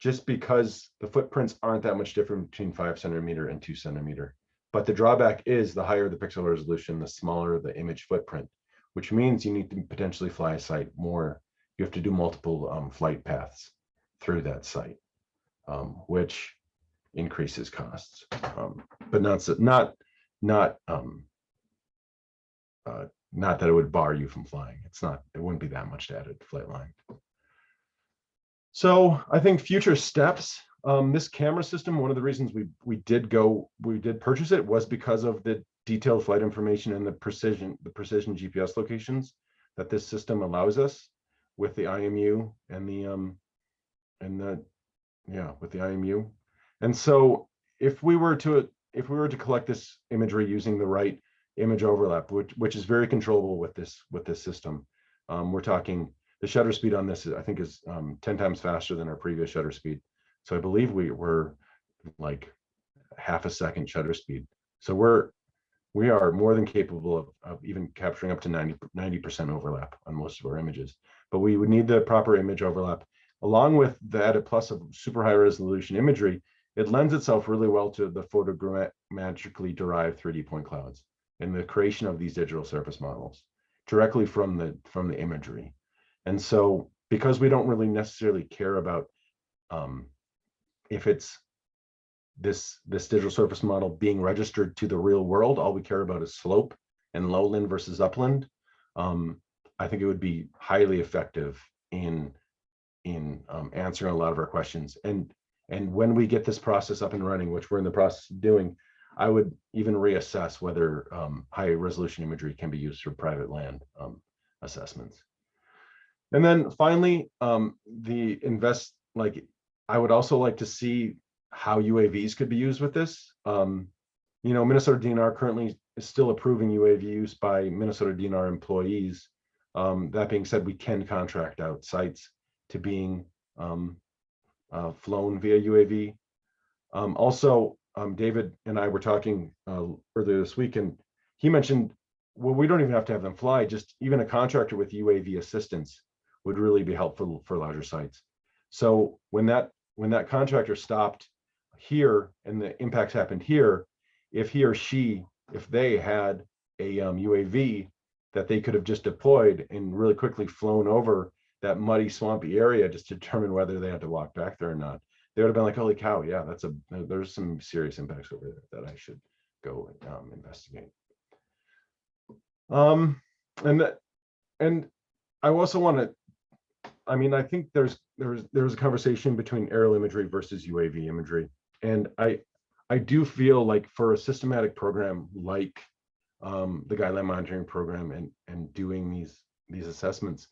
Just because the footprints aren't that much different between 5 centimeter and 2 centimeter. But the drawback is the higher the pixel resolution, the smaller the image footprint, which means you need to potentially fly a site more. You have to do multiple flight paths through that site, which increases costs, but not that it would bar you from flying. It wouldn't be that much to add a flight line. So I think future steps, this camera system, one of the reasons we did purchase it was because of the detailed flight information and the precision GPS locations that this system allows us with the IMU and with the IMU. And so if we were to collect this imagery using the right image overlap, which is very controllable with this system, we're talking the shutter speed on this, I think, is 10 times faster than our previous shutter speed. So I believe we were like half a second shutter speed. So we are more than capable of even capturing up to 90% overlap on most of our images. But we would need the proper image overlap, along with the added plus of super high resolution imagery. It lends itself really well to the photogrammetrically derived 3D point clouds and the creation of these digital surface models directly from the imagery. And so, because we don't really necessarily care about if it's this digital surface model being registered to the real world, all we care about is slope and lowland versus upland. I think it would be highly effective in answering a lot of our questions. And when we get this process up and running, which we're in the process of doing, I would even reassess whether high resolution imagery can be used for private land assessments. And then finally, I would also like to see how UAVs could be used with this. You know, Minnesota DNR currently is still approving UAV use by Minnesota DNR employees. That being said, we can contract out sites to being flown via UAV. Also, David and I were talking earlier this week, and he mentioned, well, we don't even have to have them fly, just even a contractor with UAV assistance would really be helpful for larger sites. So when that contractor stopped here and the impacts happened here, if he or she, if they had a UAV that they could have just deployed and really quickly flown over that muddy, swampy area just to determine whether they had to walk back there or not, they would have been like, holy cow, yeah, there's some serious impacts over there that I should go investigate. And I also want to, I mean, I think there's a conversation between aerial imagery versus UAV imagery. And I do feel like for a systematic program like the Guideline Monitoring Program and doing these assessments,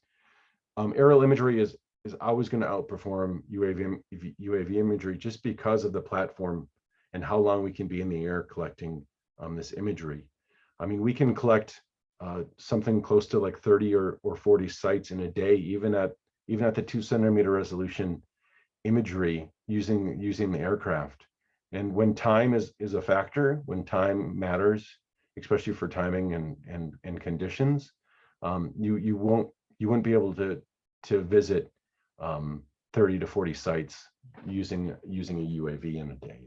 aerial imagery is always going to outperform UAV imagery just because of the platform and how long we can be in the air collecting this imagery. I mean, we can collect something close to like 30 or 40 sites in a day, even at the 2 centimeter resolution imagery using the aircraft. And when time is a factor, when time matters, especially for timing and conditions, you wouldn't be able to visit 30 to 40 sites using a UAV in a day.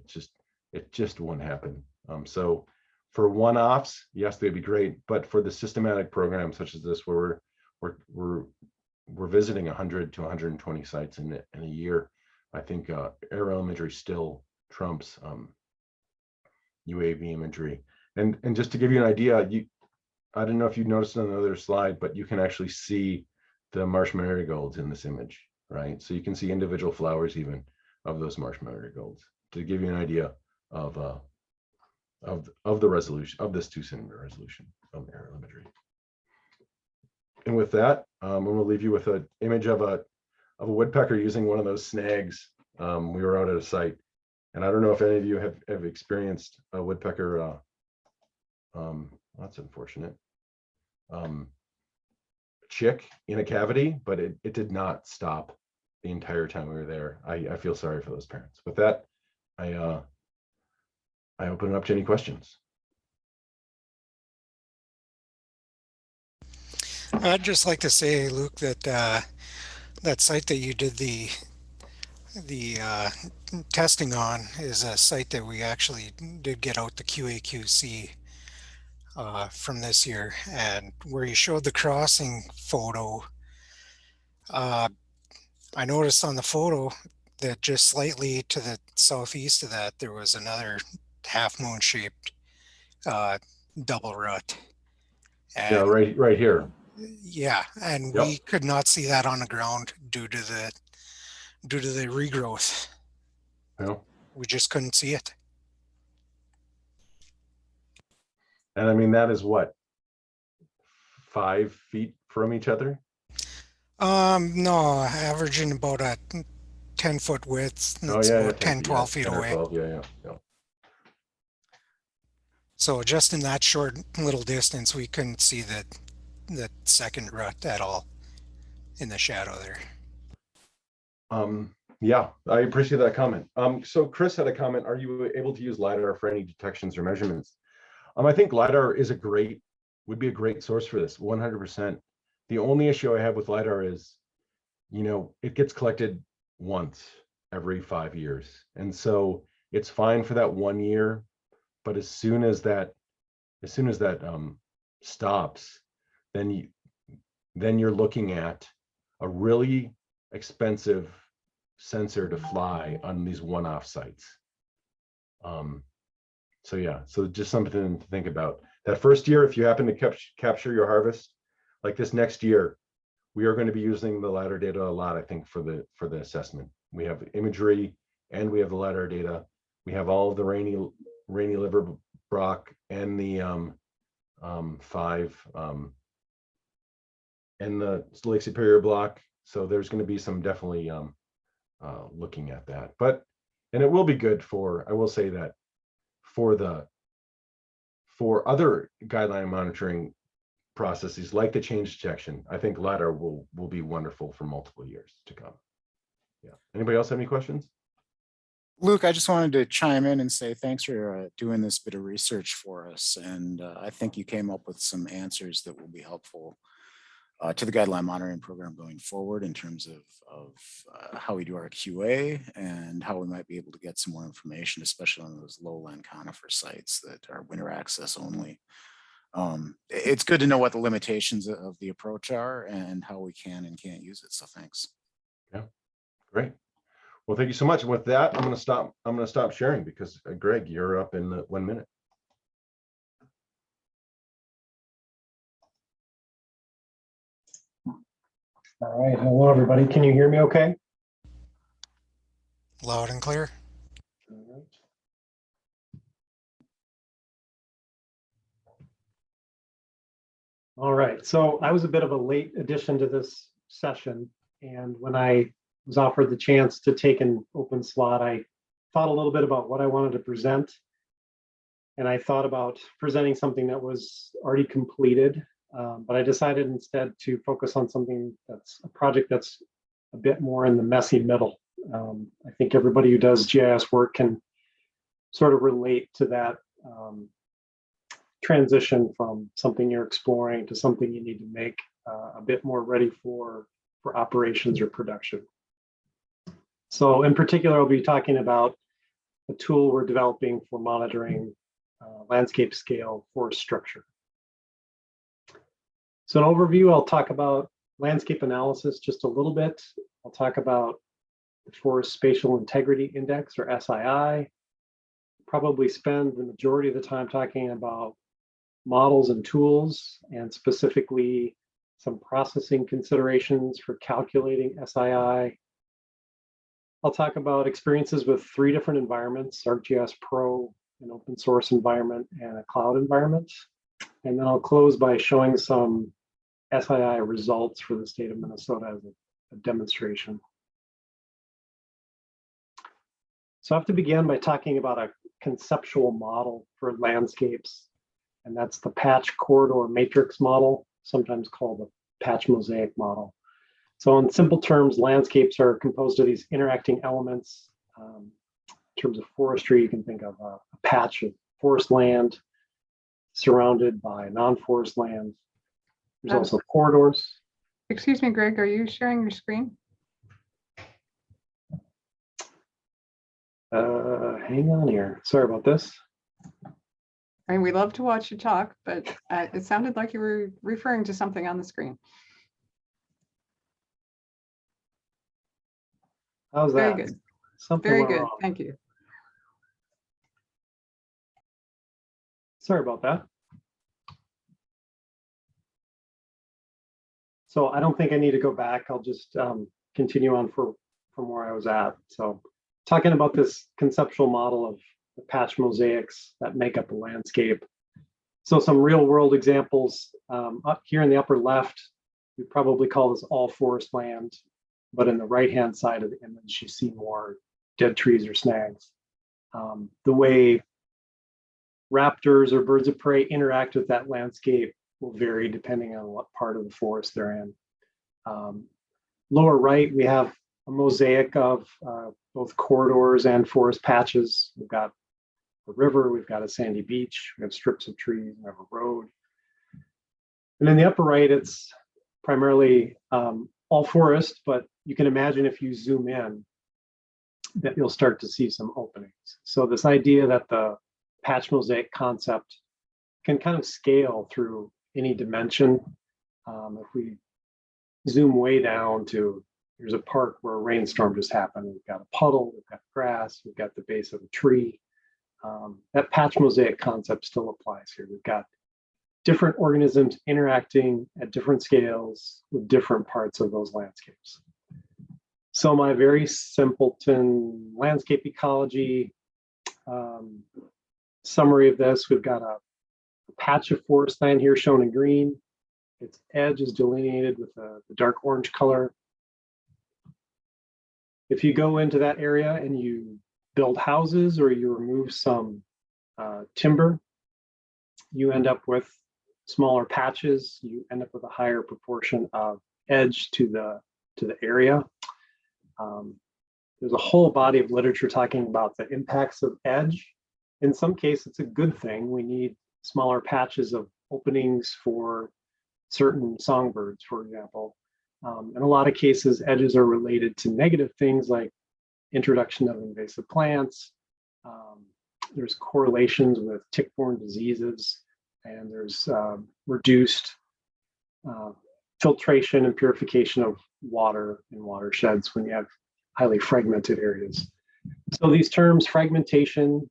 It just won't happen. So for one-offs, yes, they'd be great, but for the systematic program such as this, where we're visiting 100 to 120 sites in a year, I think aerial imagery still trumps UAV imagery. And just to give you an idea, I don't know if you noticed on the other slide, but you can actually see the marsh marigolds in this image, right? So you can see individual flowers even of those marsh marigolds, to give you an idea of the resolution of this 2 centimeter resolution of aerial imagery. And with that, I'm going to leave you with an image of a woodpecker using one of those snags. We were out at a site, and I don't know if any of you have experienced a woodpecker. That's unfortunate. Chick in a cavity, but it did not stop the entire time we were there. I feel sorry for those parents. With that, I open it up to any questions. I'd just like to say, Luke, that that site that you did the testing on is a site that we actually did get out the QAQC from this year, and where you showed the crossing photo, I noticed on the photo that just slightly to the southeast of that there was another half moon shaped double rut. And Yeah, right here. yeah, and Yep. we could not see that on the ground due to the regrowth. Yeah. We just couldn't see it. And I mean, that is what, 5 feet from each other? No, averaging about a 10-foot width. Oh It's yeah, about 10, 12 feet 10 or away. 12, yeah. So just in that short little distance, we couldn't see that second rut at all in the shadow there. Yeah, I appreciate that comment. So Chris had a comment. Are you able to use LiDAR for any detections or measurements? I think LiDAR would be a great source for this, 100%. The only issue I have with LiDAR is, it gets collected once every 5 years. And so it's fine for that 1 year, but as soon as that stops, then you're looking at a really expensive sensor to fly on these one-off sites. So yeah, so just something to think about. That first year, if you happen to capture your harvest, like this next year, we are going to be using the LiDAR data a lot, I think, for the assessment. We have imagery and we have the LiDAR data. We have all of the rainy liver brock and the 5 and the Lake Superior block. So there's going to be some definitely looking at that, and it will be good for, I will say that for other guideline monitoring processes like the change detection, I think LiDAR will be wonderful for multiple years to come. Yeah. Anybody else have any questions? Luke, I just wanted to chime in and say thanks for doing this bit of research for us. And I think you came up with some answers that will be helpful to the Guideline Monitoring Program going forward in terms of how we do our QA and how we might be able to get some more information, especially on those lowland conifer sites that are winter access only. It's good to know what the limitations of the approach are and how we can and can't use it. So thanks. Yeah, great. Well, thank you so much. With that, I'm going to stop sharing because Greg, you're up in 1 minute. All right. Hello, everybody. Can you hear me okay? Loud and clear. All right. So I was a bit of a late addition to this session. And when I was offered the chance to take an open slot, I thought a little bit about what I wanted to present. And I thought about presenting something that was already completed, but I decided instead to focus on something that's a project that's a bit more in the messy middle. I think everybody who does GIS work can sort of relate to that transition from something you're exploring to something you need to make a bit more ready for operations or production. So in particular, I'll be talking about a tool we're developing for monitoring landscape scale forest structure. So an overview, I'll talk about landscape analysis just a little bit. I'll talk about the Forest Spatial Integrity Index, or SII. Probably spend the majority of the time talking about models and tools, and specifically some processing considerations for calculating SII. I'll talk about experiences with 3 different environments: ArcGIS Pro, an open source environment, and a cloud environment. And then I'll close by showing some SII results for the state of Minnesota as a demonstration. So I have to begin by talking about a conceptual model for landscapes, and that's the patch corridor matrix model, sometimes called the patch mosaic model. So in simple terms, landscapes are composed of these interacting elements. In terms of forestry, you can think of a patch of forest land surrounded by non-forest land. There's also corridors. Excuse me, Greg, are you sharing your screen? Hang on here. Sorry about this. I mean, we love to watch you talk, but it sounded like you were referring to something on the screen. How's that? Very good. Something Very went good. wrong. Thank you. Sorry about that. So I don't think I need to go back. I'll just continue on from where I was at. So talking about this conceptual model of the patch mosaics that make up a landscape. So some real world examples up here in the upper left, we probably call this all forest land, but in the right-hand side of the image, you see more dead trees or snags. The way raptors or birds of prey interact with that landscape will vary depending on what part of the forest they're in. Lower right, we have a mosaic of both corridors and forest patches. We've got a river, we've got a sandy beach, we have strips of trees, we have a road. And in the upper right, it's primarily all forest, but you can imagine if you zoom in that you'll start to see some openings. So this idea that the patch mosaic concept can kind of scale through any dimension. If we zoom way down to, here's a park where a rainstorm just happened, we've got a puddle, we've got grass, we've got the base of a tree. That patch mosaic concept still applies here. We've got different organisms interacting at different scales with different parts of those landscapes. So my very simpleton landscape ecology summary of this, we've got a patch of forest land here shown in green. Its edge is delineated with the dark orange color. If you go into that area and you build houses or you remove some timber, you end up with smaller patches. You end up with a higher proportion of edge to the area. there's a whole body of literature talking about the impacts of edge. In some cases, it's a good thing. We need smaller patches of openings for certain songbirds, for example. In a lot of cases, edges are related to negative things like introduction of invasive plants. There's correlations with tick-borne diseases, and there's reduced filtration and purification of water in watersheds when you have highly fragmented areas. So these terms, fragmentation,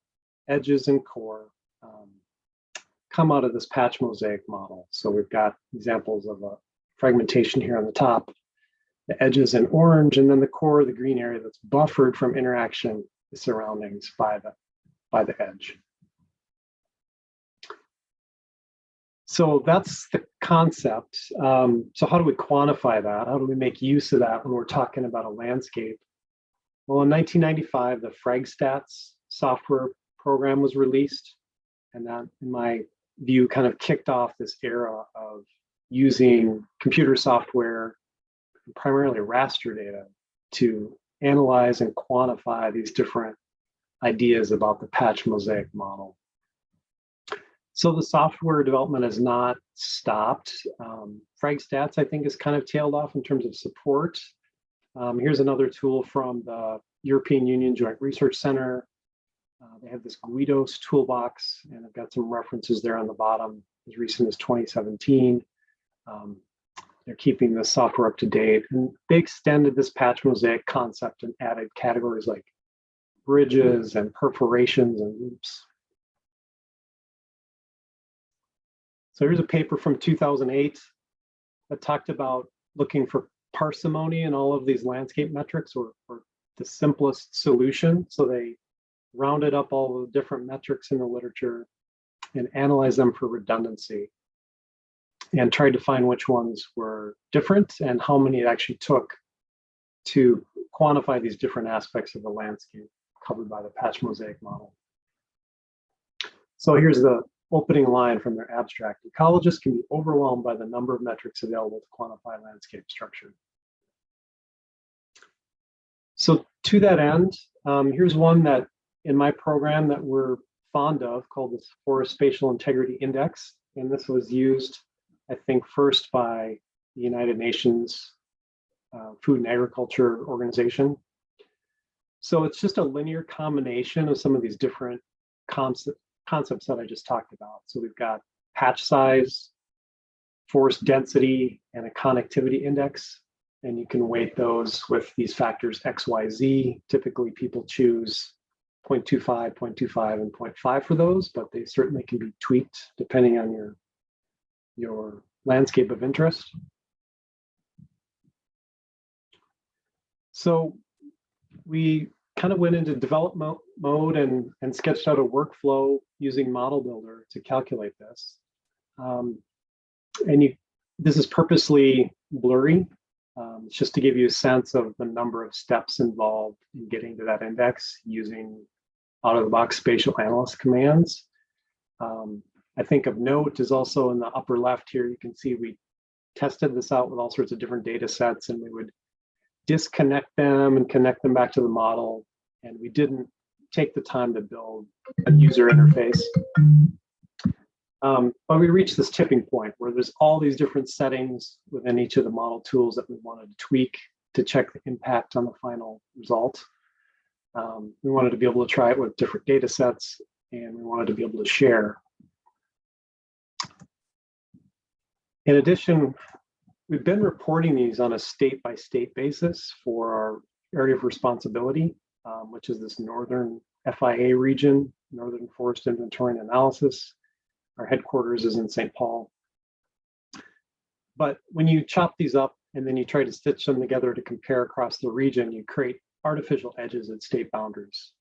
edges, and core, come out of this patch mosaic model. So we've got examples of a fragmentation here on the top, the edges in orange, and then the core, the green area that's buffered from interaction with surroundings by the edge. So that's the concept. So how do we quantify that? How do we make use of that when we're talking about a landscape? Well, in 1995, the FragStats software program was released, and that, in my view, kind of kicked off this era of using computer software, primarily raster data, to analyze and quantify these different ideas about the patch mosaic model. So the software development has not stopped. FragStats, I think, is kind of tailed off in terms of support. Here's another tool from the European Union Joint Research Center. They have this Guidos toolbox, and I've got some references there on the bottom as recent as 2017. They're keeping the software up to date, and they extended this patch mosaic concept and added categories like bridges and perforations and loops. So here's a paper from 2008 that talked about looking for parsimony in all of these landscape metrics, or the simplest solution. So they rounded up all the different metrics in the literature and analyzed them for redundancy, and tried to find which ones were different and how many it actually took to quantify these different aspects of the landscape covered by the patch mosaic model. So here's the opening line from their abstract. Ecologists can be overwhelmed by the number of metrics available to quantify landscape structure. So to that end, here's one that in my program that we're fond of, called the Forest Spatial Integrity Index. And this was used, I think, first by the United Nations Food and Agriculture Organization. So it's just a linear combination of some of these different concepts that I just talked about. So we've got patch size, forest density, and a connectivity index. And you can weight those with these factors X, Y, Z. Typically, people choose 0.25, 0.25, and 0.5 for those, but they certainly can be tweaked depending on your landscape of interest. So we kind of went into development mode and sketched out a workflow using Model Builder to calculate this. This is purposely blurry. It's just to give you a sense of the number of steps involved in getting to that index using out-of-the-box spatial analyst commands. I think of note is also in the upper left here. You can see we tested this out with all sorts of different data sets, and we would disconnect them and connect them back to the model. And we didn't take the time to build a user interface. But we reached this tipping point where there's all these different settings within each of the model tools that we wanted to tweak to check the impact on the final result. We wanted to be able to try it with different data sets, and we wanted to be able to share. In addition, we've been reporting these on a state-by-state basis for our area of responsibility, which is this northern FIA region, Northern Forest Inventory and Analysis. Our headquarters is in St. Paul. But when you chop these up and then you try to stitch them together to compare across the region, you create artificial edges at state boundaries.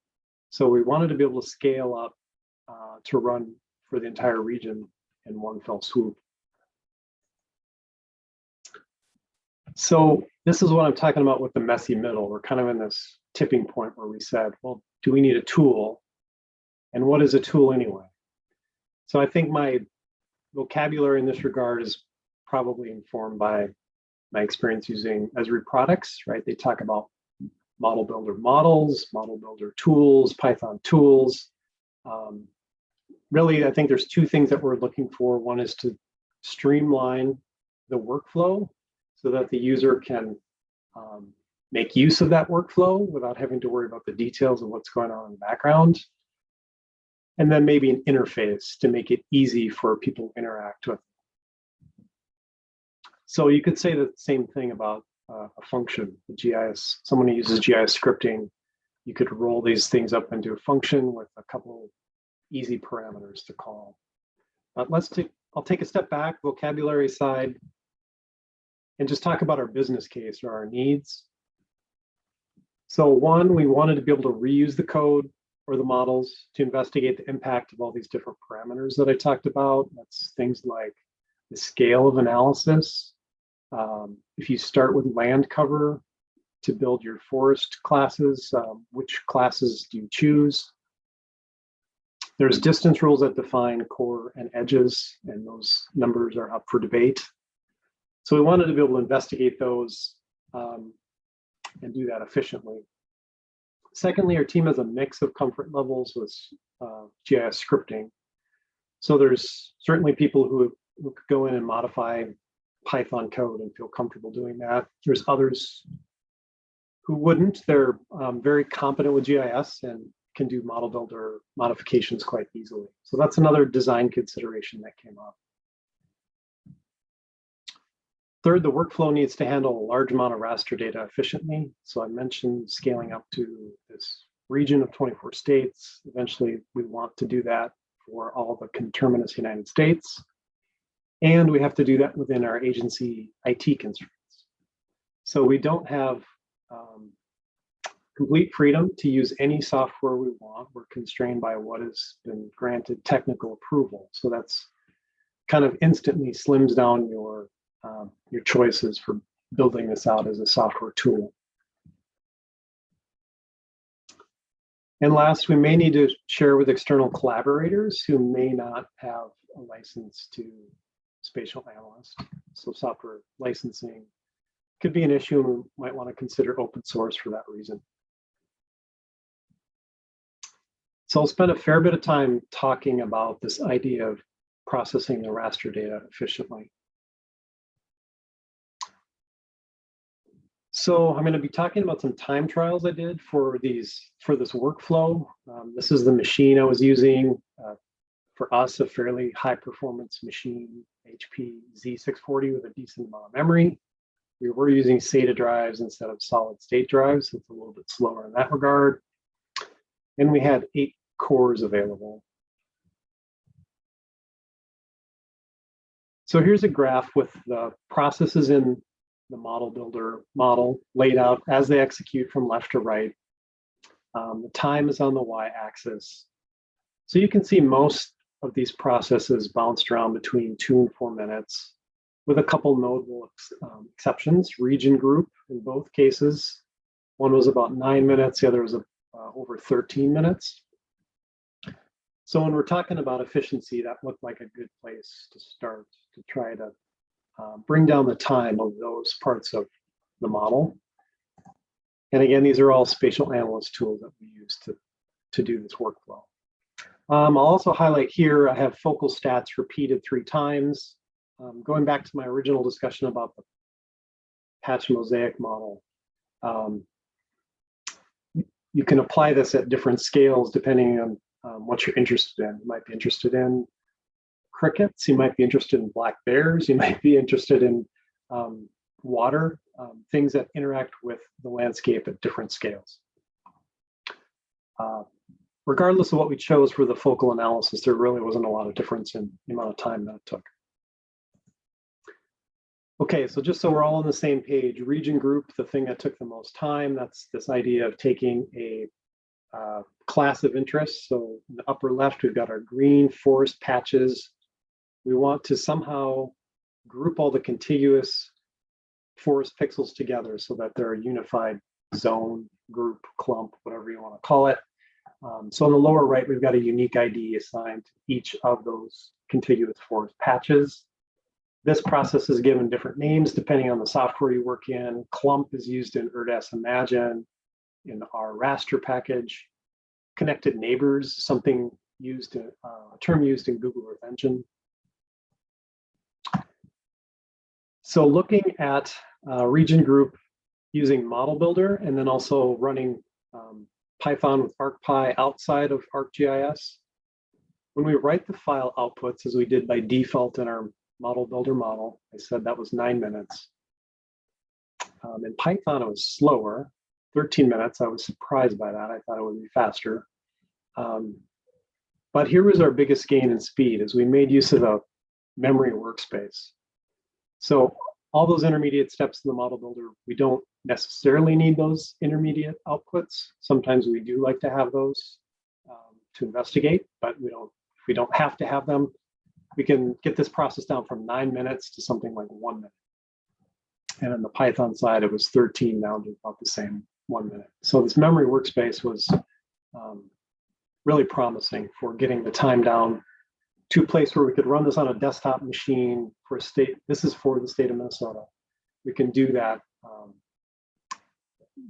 So we wanted to be able to scale up to run for the entire region in one fell swoop. So this is what I'm talking about with the messy middle. We're kind of in this tipping point where we said, well, do we need a tool? And what is a tool anyway? So I think my vocabulary in this regard is probably informed by my experience using Esri products, right? They talk about model builder models, model builder tools, Python tools. Really, I think there's two things that we're looking for. One is to streamline the workflow so that the user can make use of that workflow without having to worry about the details of what's going on in the background. And then maybe an interface to make it easy for people to interact with. So you could say the same thing about a function, the GIS. Someone who uses GIS scripting, you could roll these things up into a function with a couple easy parameters to call. But I'll take a step back, vocabulary side, and just talk about our business case or our needs. So one, we wanted to be able to reuse the code or the models to investigate the impact of all these different parameters that I talked about. That's things like the scale of analysis. If you start with land cover to build your forest classes, which classes do you choose? There's distance rules that define core and edges, and those numbers are up for debate. So we wanted to be able to investigate those and do that efficiently. Secondly, our team has a mix of comfort levels with GIS scripting. So there's certainly people who could go in and modify Python code and feel comfortable doing that. There's others who wouldn't. They're very competent with GIS and can do model builder modifications quite easily. So that's another design consideration that came up. Third, the workflow needs to handle a large amount of raster data efficiently. So I mentioned scaling up to this region of 24 states. Eventually, we want to do that for all the conterminous United States. And we have to do that within our agency IT constraints. So we don't have complete freedom to use any software we want. We're constrained by what has been granted technical approval. So that's kind of instantly slims down your choices for building this out as a software tool. And last, we may need to share with external collaborators who may not have a license to spatial analyst. So software licensing could be an issue, and we might want to consider open source for that reason. So I'll spend a fair bit of time talking about this idea of processing the raster data efficiently. So I'm going to be talking about some time trials I did for this workflow. This is the machine I was using. For us, a fairly high performance machine, HP Z640 with a decent amount of memory. We were using SATA drives instead of solid state drives, so it's a little bit slower in that regard. And we had 8 cores available. So here's a graph with the processes in the model builder model laid out as they execute from left to right. The time is on the y-axis. So you can see most of these processes bounced around between 2 and 4 minutes, with a couple notable exceptions. Region group in both cases. One was about 9 minutes, the other was over 13 minutes. So when we're talking about efficiency, that looked like a good place to start to try to bring down the time of those parts of the model. And again, these are all spatial analyst tools that we use to do this workflow. I'll also highlight here, I have focal stats repeated 3 times. Going back to my original discussion about the patch mosaic model, you can apply this at different scales depending on what you're interested in. You might be interested in crickets, you might be interested in black bears, you might be interested in water, things that interact with the landscape at different scales. Regardless of what we chose for the focal analysis, there really wasn't a lot of difference in the amount of time that it took. Okay, so just so we're all on the same page, region group, the thing that took the most time, that's this idea of taking a class of interest. So in the upper left, we've got our green forest patches. We want to somehow group all the contiguous forest pixels together so that they're a unified zone, group, clump, whatever you want to call it. So on the lower right, we've got a unique ID assigned to each of those contiguous forest patches. This process is given different names depending on the software you work in. Clump is used in Erdas Imagine. in our raster package. Connected neighbors, something used, a term used in Google Earth Engine. So looking at region group using Model Builder and then also running Python with ArcPy outside of ArcGIS. When we write the file outputs, as we did by default in our Model Builder model, I said that was 9 minutes. In Python, it was slower, 13 minutes. I was surprised by that. I thought it would be faster. But here was our biggest gain in speed as we made use of the memory workspace. So all those intermediate steps in the Model Builder, we don't necessarily need those intermediate outputs. Sometimes we do like to have those to investigate, but if we don't have to have them, we can get this process down from 9 minutes to something like 1 minute. And on the Python side, it was 13 down to about the same 1 minute. So this memory workspace was really promising for getting the time down to a place where we could run this on a desktop machine for a state. This is for the state of Minnesota. We can do that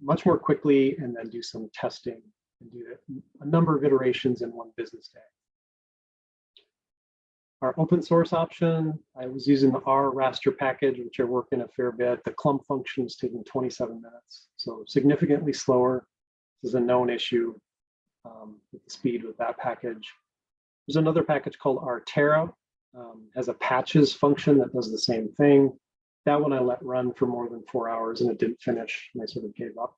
much more quickly and then do some testing and do a number of iterations in one business day. Our open source option, I was using the R raster package, which I work in a fair bit. The clump function is taking 27 minutes, so significantly slower. This is a known issue with the speed with that package. There's another package called Rterra, has a patches function that does the same thing. That one I let run for more than 4 hours and it didn't finish, and I sort of gave up.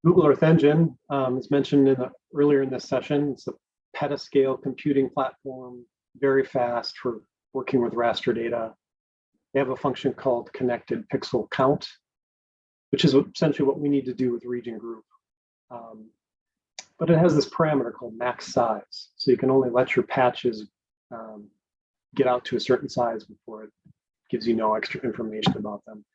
Google Earth Engine is mentioned earlier in this session. It's a petascale computing platform, very fast for working with raster data. They have a function called connected pixel count, which is essentially what we need to do with region group. But it has this parameter called max size. So you can only let your patches get out to a certain size before it gives you no extra information about them.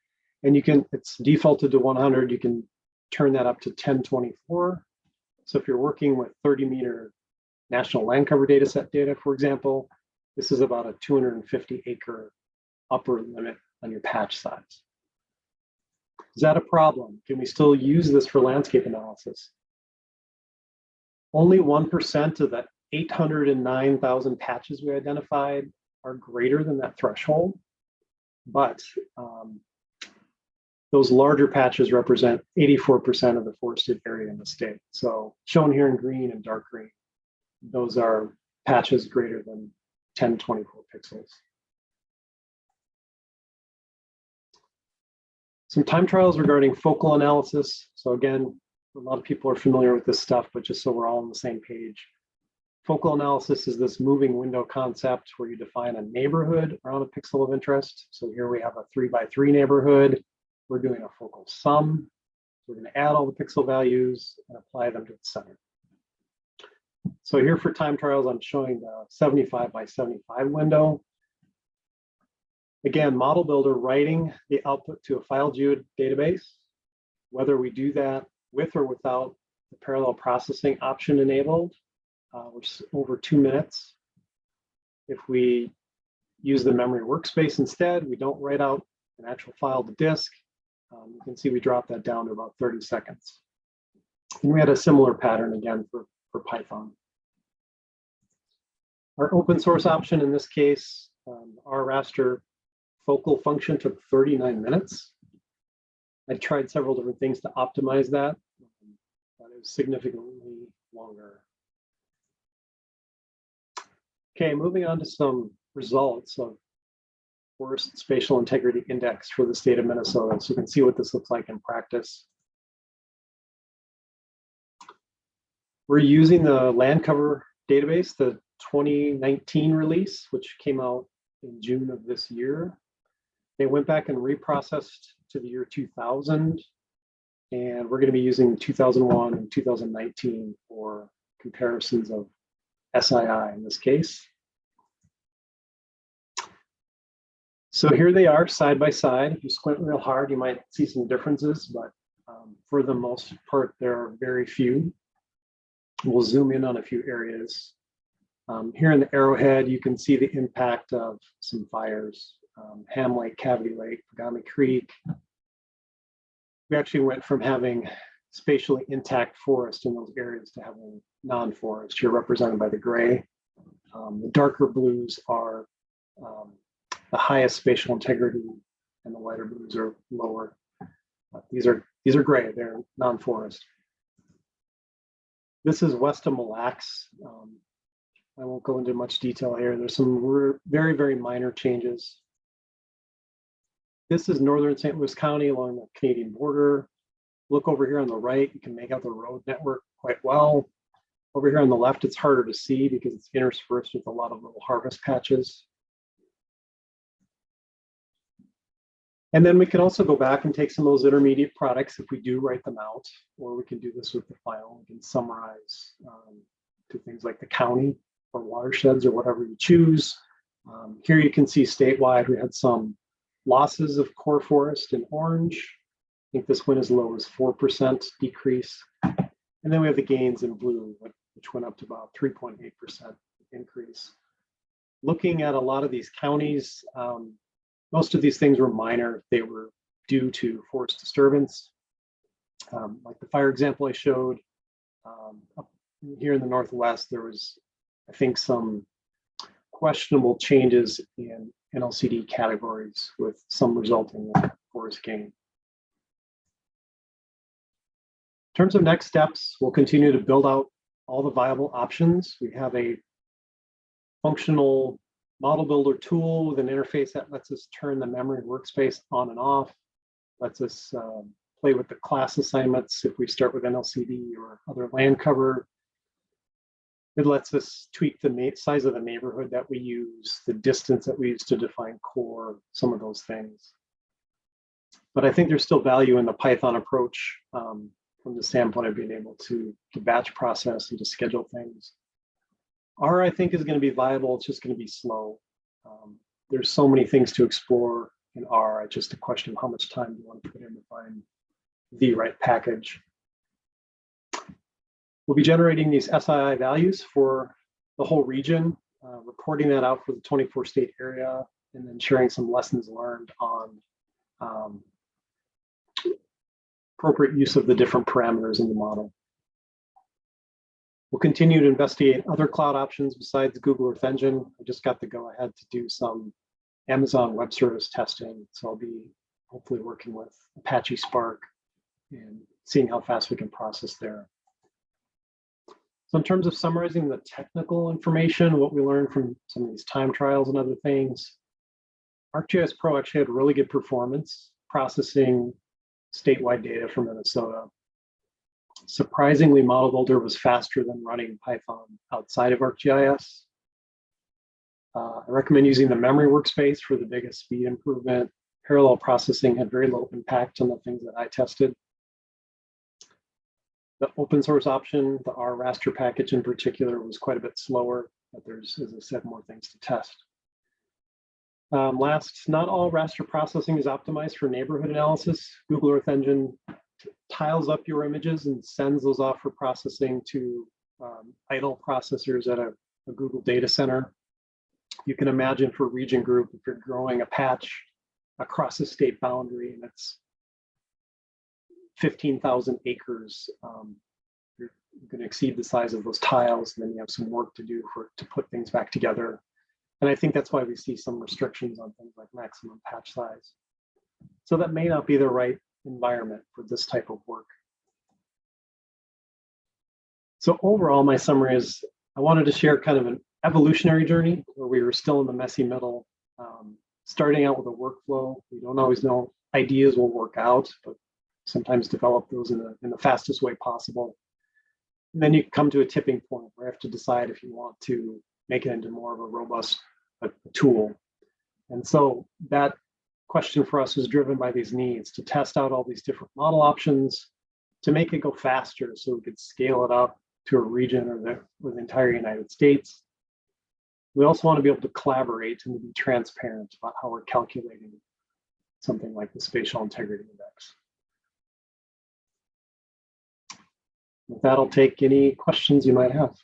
And it's defaulted to 100. You can turn that up to 1024. So if you're working with 30-meter national land cover data set data, for example, this is about a 250 acre upper limit on your patch size. Is that a problem? Can we still use this for landscape analysis? Only 1% of the 809,000 patches we identified are greater than that threshold, but those larger patches represent 84% of the forested area in the state. So shown here in green and dark green, those are patches greater than 1024 pixels. Some time trials regarding focal analysis. So again, a lot of people are familiar with this stuff, but just so we're all on the same page. Focal analysis is this moving window concept where you define a neighborhood around a pixel of interest. So here we have a 3x3 neighborhood. We're doing a focal sum. We're going to add all the pixel values and apply them to the center. So here for time trials, I'm showing the 75 by 75 window. Again, Model Builder writing the output to a file database, whether we do that with or without the parallel processing option enabled, we're over 2 minutes. If we use the memory workspace instead, we don't write out an actual file to disk. You can see we drop that down to about 30 seconds. And we had a similar pattern again for Python. Our open source option in this case, our raster focal function took 39 minutes. I tried several different things to optimize that, but it was significantly longer. Okay, moving on to some results of Forest Spatial Integrity Index for the state of Minnesota. So you can see what this looks like in practice. We're using the land cover database, the 2019 release, which came out in June of this year. They went back and reprocessed to the year 2000, and we're going to be using 2001 and 2019 for comparisons of SII in this case. So here they are side by side. If you squint real hard, you might see some differences, but for the most part, there are very few. We'll zoom in on a few areas. Here in the Arrowhead, you can see the impact of some fires. Ham Lake, Cavity Lake, Pagami Creek. we actually went from having spatially intact forest in those areas to having non-forest, here represented by the gray. The darker blues are the highest spatial integrity, and the lighter blues are lower. These are gray, they're non-forest. This is west of Mille Lacs. I won't go into much detail here. There's some very, very minor changes. This is northern St. Louis County along the Canadian border. Look over here on the right, you can make out the road network quite well. Over here on the left, it's harder to see because it's interspersed with a lot of little harvest patches. And then we can also go back and take some of those intermediate products if we do write them out, or we can do this with the file. We can summarize to things like the county or watersheds or whatever you choose. Here you can see statewide, we had some losses of core forest in orange. I think this went as low as 4% decrease. And then we have the gains in blue, which went up to about 3.8% increase. Looking at a lot of these counties, most of these things were minor. They were due to forest disturbance. Like the fire example I showed, up here in the Northwest, there was, I think, some questionable changes in NLCD categories with some resulting in forest gain. In terms of next steps, we'll continue to build out all the viable options. We have a functional model builder tool with an interface that lets us turn the memory workspace on and off, lets us play with the class assignments if we start with NLCD or other land cover. It lets us tweak the size of the neighborhood that we use, the distance that we use to define core, some of those things. But I think there's still value in the Python approach from the standpoint of being able to batch process and to schedule things. R, I think, is going to be viable. It's just going to be slow. There's so many things to explore in R. It's just a question of how much time you want to put in to find the right package. We'll be generating these SII values for the whole region, reporting that out for the 24 state area, and then sharing some lessons learned on appropriate use of the different parameters in the model. We'll continue to investigate other cloud options besides Google Earth Engine. I just got the go ahead to do some Amazon Web Service testing. So I'll be hopefully working with Apache Spark and seeing how fast we can process there. So in terms of summarizing the technical information, what we learned from some of these time trials and other things, ArcGIS Pro actually had really good performance processing statewide data from Minnesota. Surprisingly, Model Builder was faster than running Python outside of ArcGIS. I recommend using the memory workspace for the biggest speed improvement. Parallel processing had very low impact on the things that I tested. The open source option, the R raster package in particular, was quite a bit slower, but there's, as I said, more things to test. Last, not all raster processing is optimized for neighborhood analysis. Google Earth Engine tiles up your images and sends those off for processing to idle processors at a Google data center. You can imagine for region group, if you're growing a patch across a state boundary and it's 15,000 acres, you're going to exceed the size of those tiles, and then you have some work to do to put things back together. And I think that's why we see some restrictions on things like maximum patch size. So that may not be the right environment for this type of work. So overall, my summary is I wanted to share kind of an evolutionary journey where we were still in the messy middle, starting out with a workflow. We don't always know ideas will work out, but sometimes develop those in the fastest way possible. And then you come to a tipping point where you have to decide if you want to make it into more of a robust tool. And so that question for us was driven by these needs to test out all these different model options, to make it go faster so we could scale it up to a region or the entire United States. We also want to be able to collaborate and to be transparent about how we're calculating something like the spatial integrity index. With that, I'll take any questions you might have.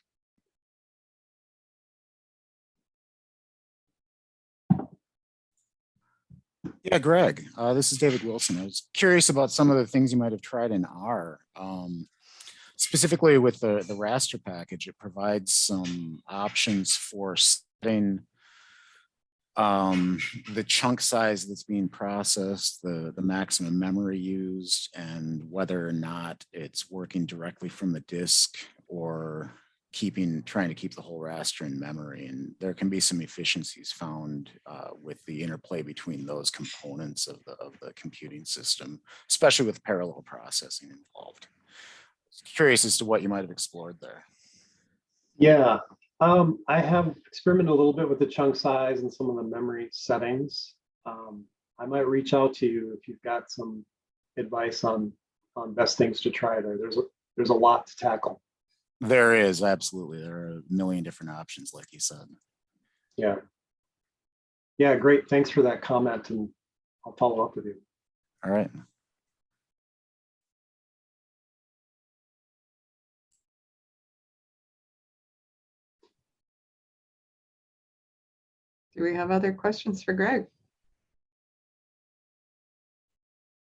Yeah, Greg, this is David Wilson. I was curious about some of the things you might have tried in R. Specifically with the raster package, it provides some options for setting the chunk size that's being processed, the maximum memory used, and whether or not it's working directly from the disk or trying to keep the whole raster in memory. And there can be some efficiencies found with the interplay between those components of the computing system, especially with parallel processing involved. Curious as to what you might have explored there. Yeah, I have experimented a little bit with the chunk size and some of the memory settings. I might reach out to you if you've got some advice on best things to try there. There's a lot to tackle. There is, absolutely. There are a million different options, like you said. Yeah. Yeah, great. Thanks for that comment, and I'll follow up with you. All right. Do we have other questions for Greg?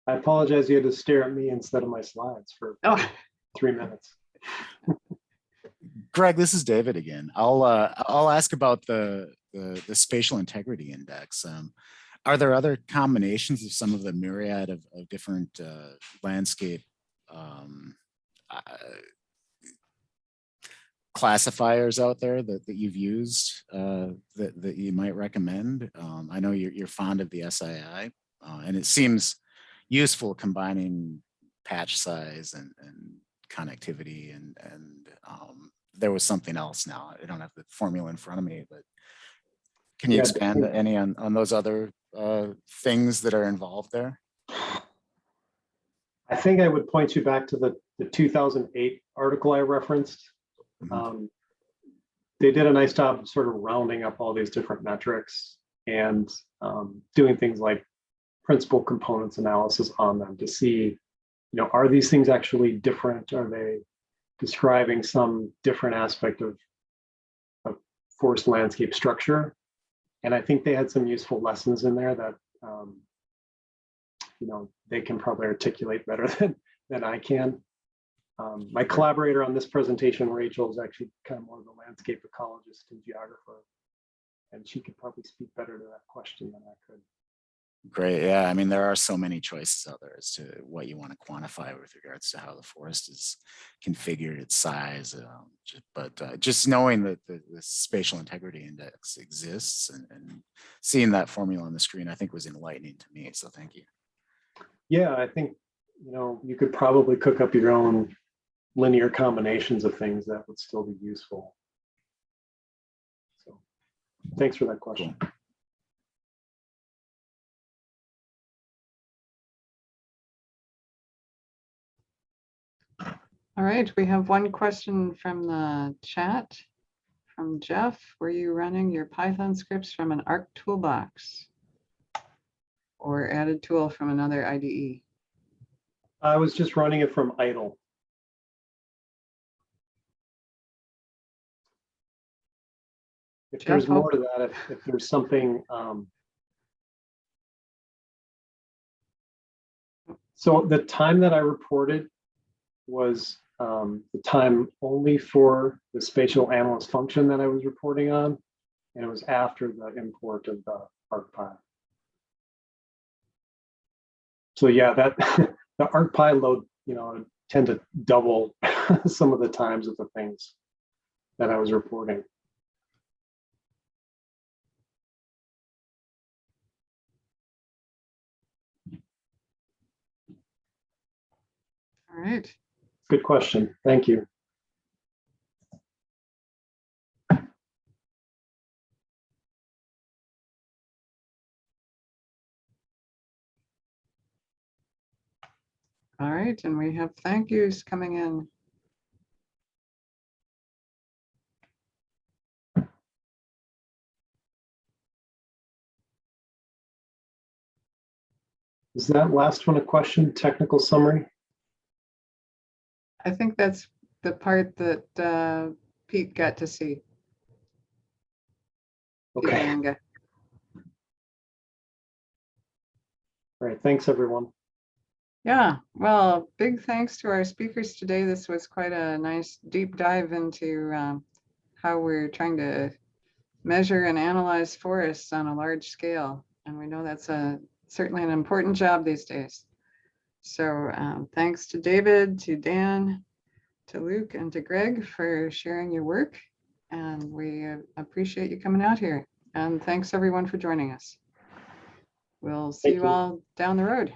I apologize you had to stare at me instead of my slides for 3 minutes. Greg, this is David again. I'll ask about the spatial integrity index. Are there other combinations of some of the myriad of different landscape classifiers out there that you've used that you might recommend? I know you're fond of the SII, and it seems useful combining patch size and connectivity and there was something else. Now I don't have the formula in front of me, but can you expand any on those other things that are involved there? I think I would point you back to the 2008 article I referenced. Mm-hmm. They did a nice job of sort of rounding up all these different metrics and doing things like principal components analysis on them to see, are these things actually different? Are they describing some different aspect of forest landscape structure? And I think they had some useful lessons in there that they can probably articulate better than I can. My collaborator on this presentation, Rachel, is actually kind of more of a landscape ecologist and geographer, and she could probably speak better to that question than I could. Great. Yeah. I mean, there are so many choices out there as to what you want to quantify with regards to how the forest is configured, its size. But just knowing that the spatial integrity index exists and seeing that formula on the screen, I think was enlightening to me. So thank you. Yeah, I think, you could probably cook up your own linear combinations of things that would still be useful. So thanks for that question. Cool. All right, we have one question from the chat from Jeff. Were you running your Python scripts from an Arc toolbox or added tool from another IDE? I was just running it from idle. If Jeff, there's more to that, if there's something, so the time that I reported was the time only for the spatial analyst function that I was reporting on, and it was after the import of the ArcPy. So yeah, that the ArcPy load, tend to double some of the times of the things that I was reporting. All right. Good question. Thank you. All right, and we have thank yous coming in. Is that last one a question, technical summary? I think that's the part that Pete got to see. Okay. All right, thanks, everyone. Yeah, well, big thanks to our speakers today. This was quite a nice deep dive into how we're trying to measure and analyze forests on a large scale. And we know that's certainly an important job these days. So thanks to David, to Dan, to Luke, and to Greg for sharing your work. And we appreciate you coming out here. And thanks everyone for joining us. We'll see Thank you you. all down the road.